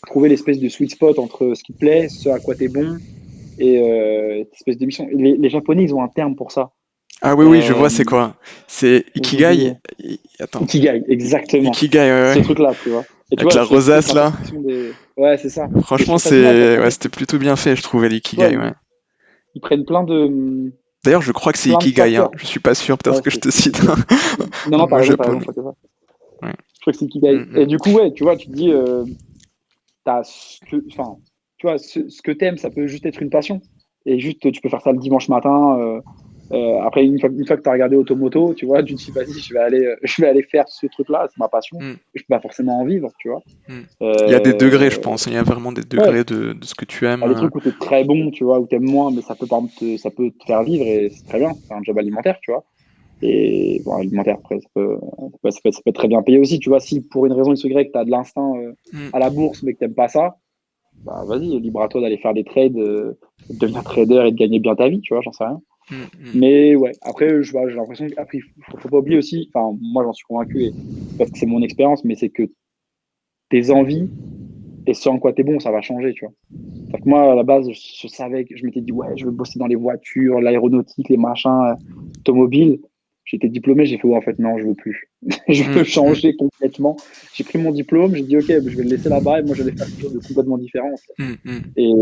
trouver l'espèce de sweet spot entre ce qui te plaît, ce à quoi tu es bon, et cette espèce d'émission. Les Japonais, ils ont un terme pour ça.
Ah oui, oui, je
Euh,
vois, c'est quoi? C'est
j'ai
Ikigai.
oublié.
Attends.
Ikigai, exactement.
Ikigai, ouais,
Ce
ouais.
truc-là, tu vois. Et tu
Avec
vois,
la
je trouve que toute
rosace, là.
l'intersection des. Ouais, c'est ça. Et je
Franchement,
trouve ça génial parce qu'en
ouais,
fait,
c'était plutôt bien fait, je trouvais
tu vois,
l'Ikigai, ouais.
ils prennent
D'ailleurs, je crois que c'est
plein de
Ikigai, hein.
facteurs.
Je suis pas sûr, peut-être
Ouais,
que je te
c'est
cite
Ikigai. Non,
un
non,
mot
t'as raison, je
japonais.
crois que c'est ça.
Ouais.
Je crois que c'est
Mm,
Ikigai. Et
mm.
du coup, ouais, tu vois, tu te dis, t'as ce que, enfin, tu vois, ce que t'aimes, ça peut juste être une passion. Et juste, tu peux faire ça le dimanche matin. Après, une fois que tu as regardé Automoto, tu vois, tu te dis, vas-y, je vais aller faire ce truc-là, c'est ma passion.
Mm,
Je peux pas forcément en vivre, tu vois.
mm. Il y a des degrés, je
Euh,
pense. Il y a vraiment des
ouais,
degrés de ce que tu aimes.
t'as des trucs où tu es très bon, tu vois, où tu aimes moins, mais ça peut, par exemple, ça peut te faire vivre et c'est très bien. C'est un job alimentaire, tu vois. Et bon, alimentaire, après, ça peut être très bien payé aussi, tu vois. Si pour une raison X ou Y, tu as de l'instinct
Mm,
à la bourse, mais que t'aimes pas ça, bah vas-y, libre à toi d'aller faire des trades, de devenir trader et de gagner bien ta vie, tu vois, j'en sais rien.
mm, mm.
Mais ouais, après, j'ai l'impression qu'après, faut pas oublier aussi, enfin, moi j'en suis convaincu, et parce que c'est mon expérience, mais c'est que tes envies et ce en quoi tu es bon, ça va changer, tu vois. C'est-à-dire que moi, à la base, je savais que je m'étais dit, ouais, je veux bosser dans les voitures, l'aéronautique, les machins, automobiles. J'étais diplômé, j'ai fait, ouais, en fait, non, je veux plus. Je veux
Mm, mm,
changer complètement. J'ai pris mon diplôme, j'ai dit, ok, je vais le laisser là-bas et moi, je vais faire quelque chose de complètement différent, en fait.
mm, mm.
Et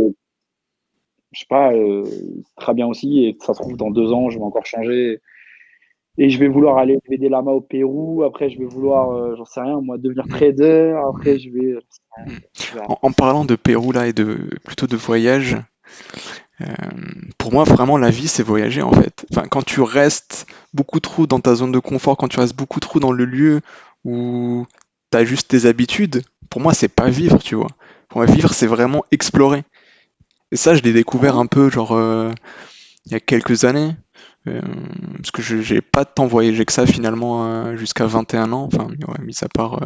je sais pas, c'est très bien aussi. Et ça se trouve, dans 2 ans, je vais encore changer. Et je vais vouloir aller élever des lamas au Pérou. Après, je vais vouloir, j'en sais rien, moi, devenir
Mm,
trader. Après,
mm,
je vais.
mm.
Tu verras.
En parlant de Pérou là et de plutôt de voyage, euh, pour moi vraiment la vie c'est voyager en fait. Enfin, quand tu restes beaucoup trop dans ta zone de confort, quand tu restes beaucoup trop dans le lieu où tu as juste tes habitudes, pour moi c'est pas vivre, tu vois. Pour moi vivre c'est vraiment explorer. Et ça je l'ai découvert
Ouais.
un peu genre il y a quelques années. Euh, Parce que j'ai pas tant voyagé que ça finalement jusqu'à 21 ans, enfin ouais, mis à part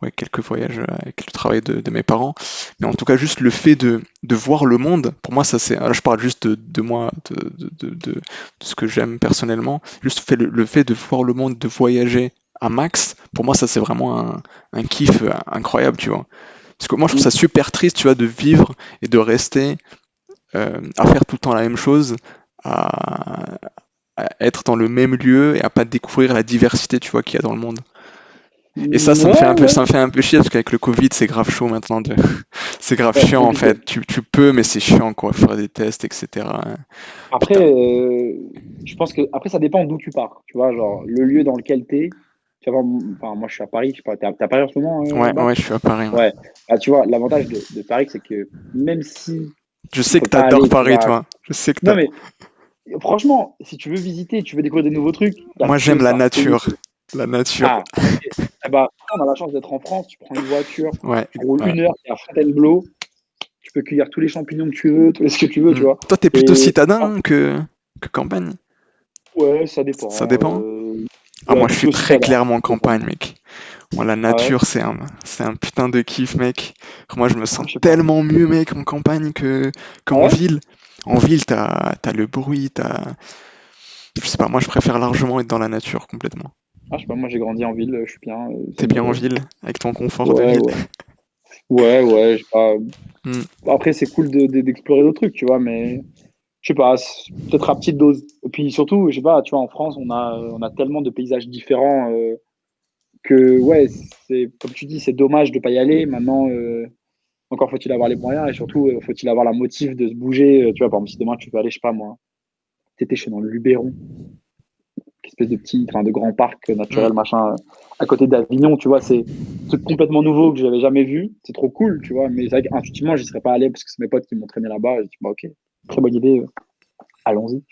ouais, quelques voyages avec le travail de mes parents. Mais en tout cas juste le fait de voir le monde, pour moi ça c'est, là je parle juste de moi, de ce que j'aime personnellement, juste le fait de voir le monde, de voyager à max, pour moi ça c'est vraiment un kiff incroyable, tu vois. Parce que moi je trouve ça
Mm.
super triste, tu vois, de vivre et de rester à faire tout le temps la même chose, à, à être dans le même lieu et à pas découvrir la diversité, tu vois, qu'il y a dans le monde. Et ça me fait
Ouais,
un peu,
ouais.
ça me fait un peu chier parce qu'avec le Covid, c'est grave chaud maintenant. C'est grave
Ouais, c'est
chiant en
compliqué.
fait. Tu peux, mais c'est chiant quoi, faire des tests, etc.
Après,
Putain.
je pense que après ça dépend d'où tu pars. Tu vois, genre le lieu dans lequel tu es. Tu vois, enfin, moi je suis à Paris, je sais pas, t'es à Paris en ce moment
Ouais,
là-bas?
ouais, je suis à Paris. Ouais.
Ouais. Ah, tu vois, l'avantage de Paris, c'est que même si
Je
il
sais que
faut pas
t'adores
aller, tu
Paris,
vas.
toi. Je sais que
Non
t'as.
mais franchement, si tu veux visiter, tu veux découvrir des nouveaux trucs, il y a
Moi,
peu
j'aime la
ça.
nature. La nature.
Ah, ok. Eh ben, on a la chance d'être en France, tu prends une voiture,
Ouais,
tu roules
ouais.
1 heure, tu es à Fontainebleau, tu peux cueillir tous les champignons que tu veux, tout ce que tu veux, tu
Hmm.
vois.
Toi, t'es plutôt
Et
citadin
ah,
hein, que campagne.
ouais, ça
Ça
dépend.
dépend. Ah,
Ouais,
moi, je suis
plutôt
très
citadin.
clairement
Ça dépend.
campagne, mec. Moi, la
Ah ouais?
nature, c'est un putain de kiff, mec. Moi, je me
Ah,
sens
je sais pas.
tellement mieux, mec, en campagne
Ah
qu'en
ouais?
ville. En ville, t'as le bruit, je sais pas, moi, je préfère largement être dans la nature, complètement.
Ah, je sais pas, moi j'ai grandi en ville, je suis bien, ça
T'es bien en
me.
ville, avec ton confort de
Ouais,
ville.
ouais. Ouais, ouais, je sais pas.
Hmm.
Après, c'est cool d'explorer d'autres trucs, tu vois, mais je sais pas, peut-être à petite dose. Et puis surtout, je sais pas, tu vois, en France, on a tellement de paysages différents que, ouais, c'est, comme tu dis, c'est dommage de pas y aller. Maintenant, encore faut-il avoir les moyens et surtout, faut-il avoir la motive de se bouger. Tu vois, par exemple, si demain tu veux aller, je sais pas moi, t'étais chez dans le Luberon, espèce de petit, enfin de grand parc
Mm.
naturel, machin, à côté d'Avignon, tu vois, c'est un truc complètement nouveau que j'avais jamais vu. C'est trop cool, tu vois. Mais c'est vrai qu'intuitivement, j'y serais pas allé parce que c'est mes potes qui m'ont traîné là-bas. J'ai dit, bah, ok, très bonne idée, allons-y.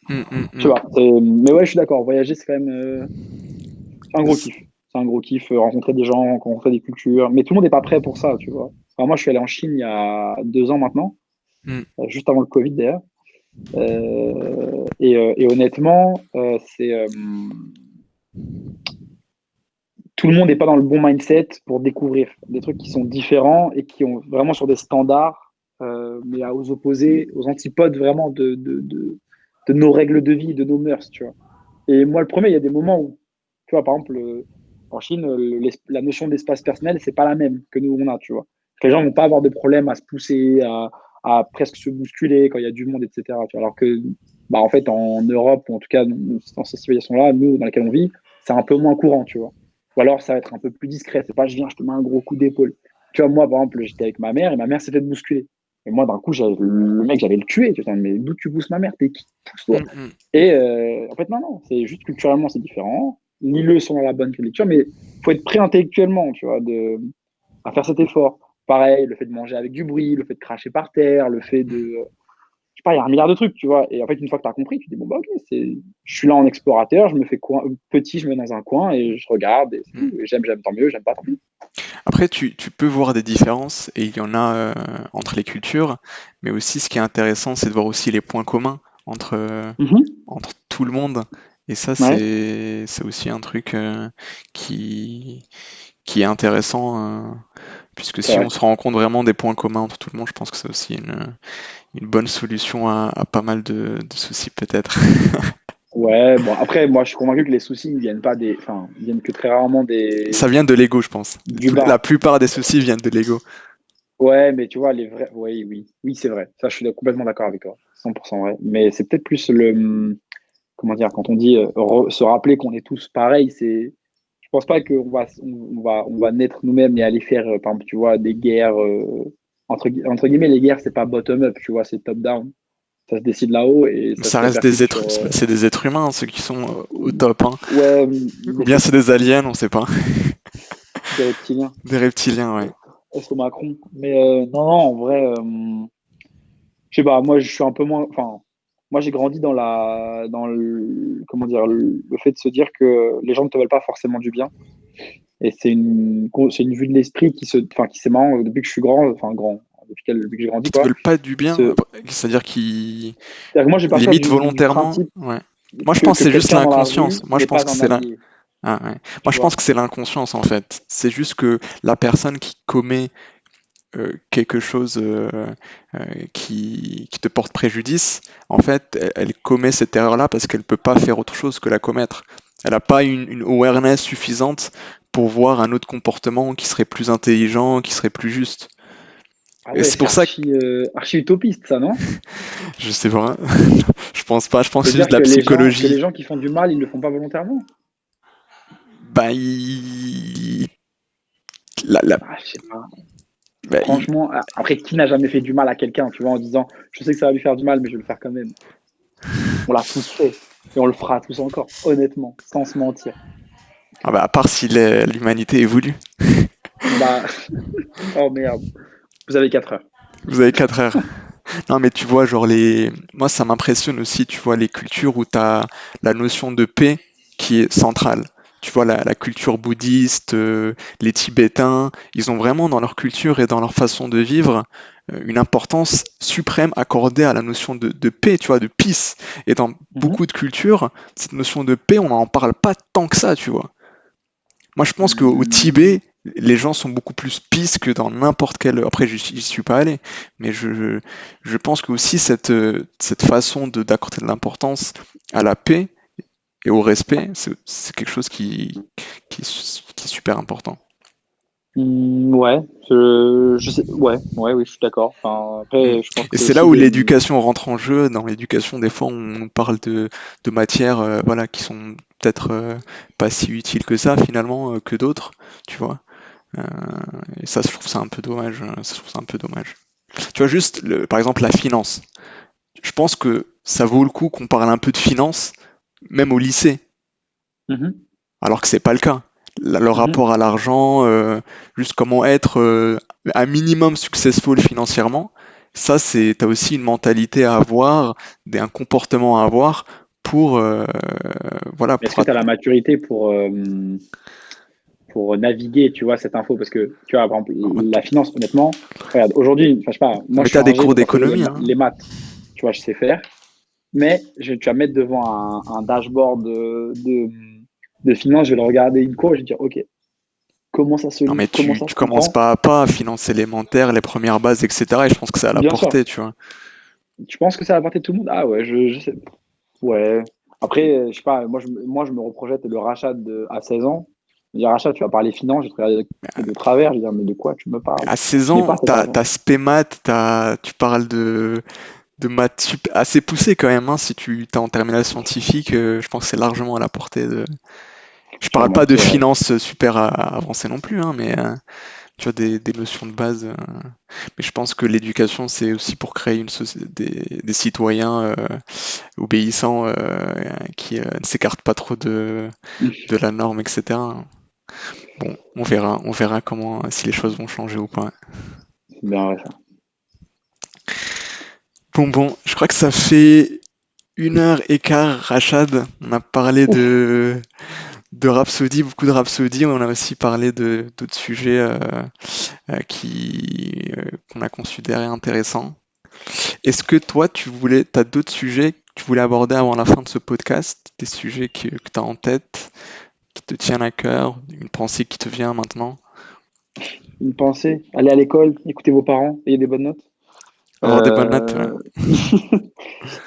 Mm, mm,
Tu
mm.
vois. Mais ouais, je suis d'accord. Voyager, c'est quand même c'est un gros kiff. C'est un gros kiff, rencontrer des gens, rencontrer des cultures. Mais tout le monde n'est pas prêt pour ça, tu vois. Enfin, moi, je suis allé en Chine il y a 2 ans maintenant,
Mm.
juste avant le Covid d'ailleurs. Et honnêtement, tout le monde n'est pas dans le bon mindset pour découvrir des trucs qui sont différents et qui ont vraiment sur des standards, mais aux opposés, aux antipodes vraiment de nos règles de vie, de nos mœurs, tu vois. Et moi, le premier, il y a des moments où, tu vois, par exemple, en Chine, la notion d'espace personnel, c'est pas la même que nous, on a, tu vois. Les gens vont pas avoir de problème à se pousser, à presque se bousculer quand il y a du monde, etc. Tu vois. Alors que, bah, en fait, en Europe, ou en tout cas dans ces civilisations-là, nous, dans lesquelles on vit, c'est un peu moins courant, tu vois. Ou alors, ça va être un peu plus discret. C'est pas, je viens, je te mets un gros coup d'épaule. Tu vois, moi, par exemple, j'étais avec ma mère et ma mère s'est fait bousculer. Et moi, d'un coup, le mec, j'allais le tuer. Tu vois, mais d'où tu pousses ma mère? T'es qui? Pousse-toi.
Mm, mm.
Et en fait, non, non, c'est juste culturellement, c'est différent. Lis-le sont dans la bonne lecture, mais il faut être prêt intellectuellement, tu vois, à faire cet effort. Pareil, le fait de manger avec du bruit, le fait de cracher par terre, le fait de. Je sais pas, il y a un milliard de trucs, tu vois. Et en fait, une fois que tu as compris, tu dis, bon, bah, ok, je suis là en explorateur, je me fais petit, je me mets dans un coin et je regarde, et c'est
Mm.
tout. Et j'aime, tant mieux, j'aime pas, tant pis.
Après, tu peux voir des différences, et il y en a entre les cultures, mais aussi ce qui est intéressant, c'est de voir aussi les points communs
Mhm.
entre tout le monde. Et ça,
Ouais,
c'est aussi un truc qui, qui est intéressant, puisque
c'est
si on
vrai.
se rend compte vraiment des points communs entre tout le monde, je pense que c'est aussi une bonne solution à pas mal de soucis peut-être.
Ouais, bon, après, moi, je suis convaincu que les soucis ne viennent pas des. Enfin, ils viennent que très rarement
Ça vient de l'ego, je pense.
du
La
bas.
plupart des soucis viennent de l'ego.
Ouais, mais tu vois, les vrais. Oui, oui, oui, c'est vrai. Ça, je suis complètement d'accord avec toi. 100% vrai. Mais c'est peut-être plus comment dire, quand on dit se rappeler qu'on est tous pareils, c'est. Je pense pas qu'on va naître nous-mêmes et aller faire, par exemple, tu vois, des guerres. Entre guillemets, les guerres, c'est pas bottom-up, tu vois, c'est top-down. Ça se décide là-haut et ça se
Ça reste
répercute
des
sur.
êtres, c'est des êtres humains, ceux qui sont au top, hein.
Ouais,
Ou
mais
bien
c'est
c'est des aliens, on sait pas.
des reptiliens.
Des reptiliens, ouais.
Est-ce Macron? Mais non, non, en vrai. Je sais pas, moi je suis un peu moins. Enfin, moi j'ai grandi dans le, comment dire, le fait de se dire que les gens ne te veulent pas forcément du bien. Et c'est une vue de l'esprit enfin, qui c'est marrant depuis que je suis grand, enfin grand, depuis que j'ai grandi
Qui te
quoi.
veulent pas du bien,
Ce,
c'est-à-dire qui
C'est-à-dire que moi j'ai partir
limite
du
volontairement,
principe
ouais. Moi, je
que,
pense que
que
c'est juste
quelqu'un dans la
l'inconscience.
rue
Moi, je
n'est
pense
pas
que
un
c'est
allié,
ah, ouais. Moi,
tu
je pense
vois.
que c'est l'inconscience en fait. C'est juste que la personne qui commet quelque chose qui te porte préjudice, en fait, elle commet cette erreur-là parce qu'elle peut pas faire autre chose que la commettre. Elle n'a pas une awareness suffisante pour voir un autre comportement qui serait plus intelligent, qui serait plus juste.
Ah
Et
ouais,
c'est
c'est
pour ça que
archi utopiste ça, non?
je sais pas, je pense pas, je pense que c'est juste
C'est-à-dire
de la
que les
psychologie.
gens qui font du mal, ils le font pas volontairement.
Bah, la,
Ah, je sais pas.
bah,
Franchement, après, qui n'a jamais fait du mal à quelqu'un, tu vois, en disant, je sais que ça va lui faire du mal, mais je vais le faire quand même. On l'a tous fait. Et on le fera tous encore, honnêtement, sans se mentir.
ah bah, à part si l'humanité évolue.
Bah, oh merde, vous avez 4 heures.
Vous avez 4 heures. Non, mais tu vois, genre moi, ça m'impressionne aussi, tu vois, les cultures où tu as la notion de paix qui est centrale. Tu vois, la culture bouddhiste, les Tibétains, ils ont vraiment dans leur culture et dans leur façon de vivre une importance suprême accordée à la notion de paix, tu vois, de peace. Et dans beaucoup de cultures, cette notion de paix, on n'en parle pas tant que ça, tu vois. Moi, je pense qu'au
Mhm.
Tibet, les gens sont beaucoup plus peace que dans n'importe quel. Après, j'y suis pas allé, mais je pense que aussi cette façon d'accorder de l'importance à la paix et au respect, c'est quelque chose qui est super important.
Ouais, ouais, ouais, oui, je suis d'accord. Enfin,
Mm.
après, je pense que
Et
c'est
c'est là
aussi
où
des.
l'éducation rentre en jeu. Dans l'éducation, des fois, on parle de matières, voilà, qui sont peut-être pas si utiles que ça finalement, que d'autres, tu vois. Euh, et ça, je trouve ça un peu dommage. Ça, je trouve ça un peu dommage. Tu vois, juste, par exemple, la finance. Je pense que ça vaut le coup qu'on parle un peu de finance, même au lycée.
Mhm.
alors que c'est pas le cas. Le
Mhm.
rapport à l'argent, juste comment être un minimum successful financièrement, ça c'est, t'as aussi une mentalité à avoir, un comportement à avoir pour, voilà,
Est-ce que tu as la maturité pour naviguer, tu vois, cette info? Parce que, tu vois, par exemple, la finance, honnêtement, regarde, aujourd'hui, enfin, je sais pas, moi,
mais
je suis
t'as des
ingé,
cours
donc entre guillemets,
d'économie, hein.
les maths, tu vois, je sais faire. Mais tu vas me mettre devant un dashboard de finance, je vais le regarder une cour et je vais dire, OK, comment ça se
Non
lit,
mais
comment
tu,
ça
tu
se
commences
comprend?
pas à pas, finance élémentaire, les premières bases, etc. Et je pense que c'est à la
Bien sûr.
portée, tu vois.
Tu penses que ça va porter tout le monde? Ah ouais, je sais. Ouais. Après, je sais pas, moi, je me reprojette le rachat à 16 ans. Je dis, rachat, tu vas parler finance, je vais te regarder de travers, je vais dire, mais de quoi tu me parles?
À 16
Je n'ai
ans,
pas cet
t'as
argent.
spé maths, tu parles de maths assez poussées quand même, hein. Si tu t'es en terminale scientifique, je pense que c'est largement à la portée de. Je parle pas
Sûrement,
de
c'est vrai.
finance super avancée non plus, hein, mais tu vois des notions de base. Mais je pense que l'éducation, c'est aussi pour créer des citoyens obéissants qui ne s'écartent pas trop de la norme, etc. Bon, on verra comment si les choses vont changer ou pas.
C'est bien vrai, ça.
Bon, je crois que ça fait 1 heure et quart, Rachad. On a parlé
Ouf,
de Rhapsody, beaucoup de Rhapsody. On a aussi parlé de d'autres sujets qu'on a considérés intéressants. Est-ce que toi, t'as d'autres sujets que tu voulais aborder avant la fin de ce podcast? Des sujets que tu as en tête, qui te tiennent à cœur, une pensée qui te vient maintenant?
une pensée, allez à l'école, écoutez vos parents, ayez des bonnes notes.
Avoir des bonnes notes, ouais.
Euh,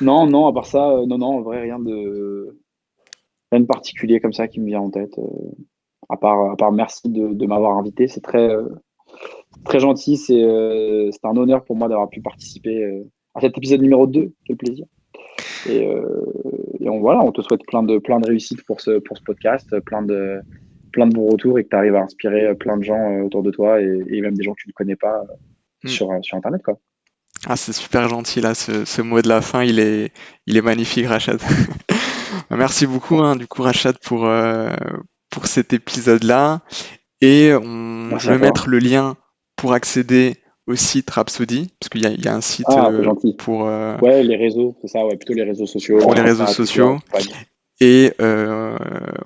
Non, non, à part ça, non, non, en vrai, rien de particulier comme ça qui me vient en tête. À part merci de m'avoir invité. C'est très gentil. C'est un honneur pour moi d'avoir pu participer à cet épisode numéro 2. Quel plaisir. Et, euh, voilà, on te souhaite plein de réussites pour ce podcast, plein de bons retours et que tu arrives à inspirer plein de gens autour de toi et même des gens que tu ne connais pas
Hmm.
sur Internet, quoi.
Ah, c'est super gentil là, ce mot de la fin, il est magnifique, Rachad. Merci beaucoup, hein, du coup, Rachad, pour cet épisode-là. Et je
Merci à
vais
toi.
mettre le lien pour accéder au site Rhapsody, parce qu'il y a un site
Ah, c'est gentil.
pour,
Ouais, les réseaux, c'est ça, ouais, plutôt les réseaux sociaux,
pour les réseaux
Insta, Twitter
sociaux.
et compagnie.
Et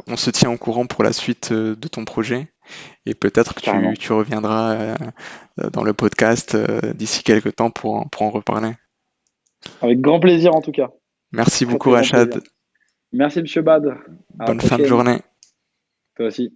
on se tient au courant pour la suite de ton projet. Et peut-être que
Carrément.
tu reviendras dans le podcast d'ici quelques temps pour en reparler.
Avec grand plaisir en tout cas.
Merci
Très
beaucoup,
très grand plaisir.
Rachad.
Merci Monsieur Bad. À la
Bonne fin de
prochaine.
journée.
Toi aussi.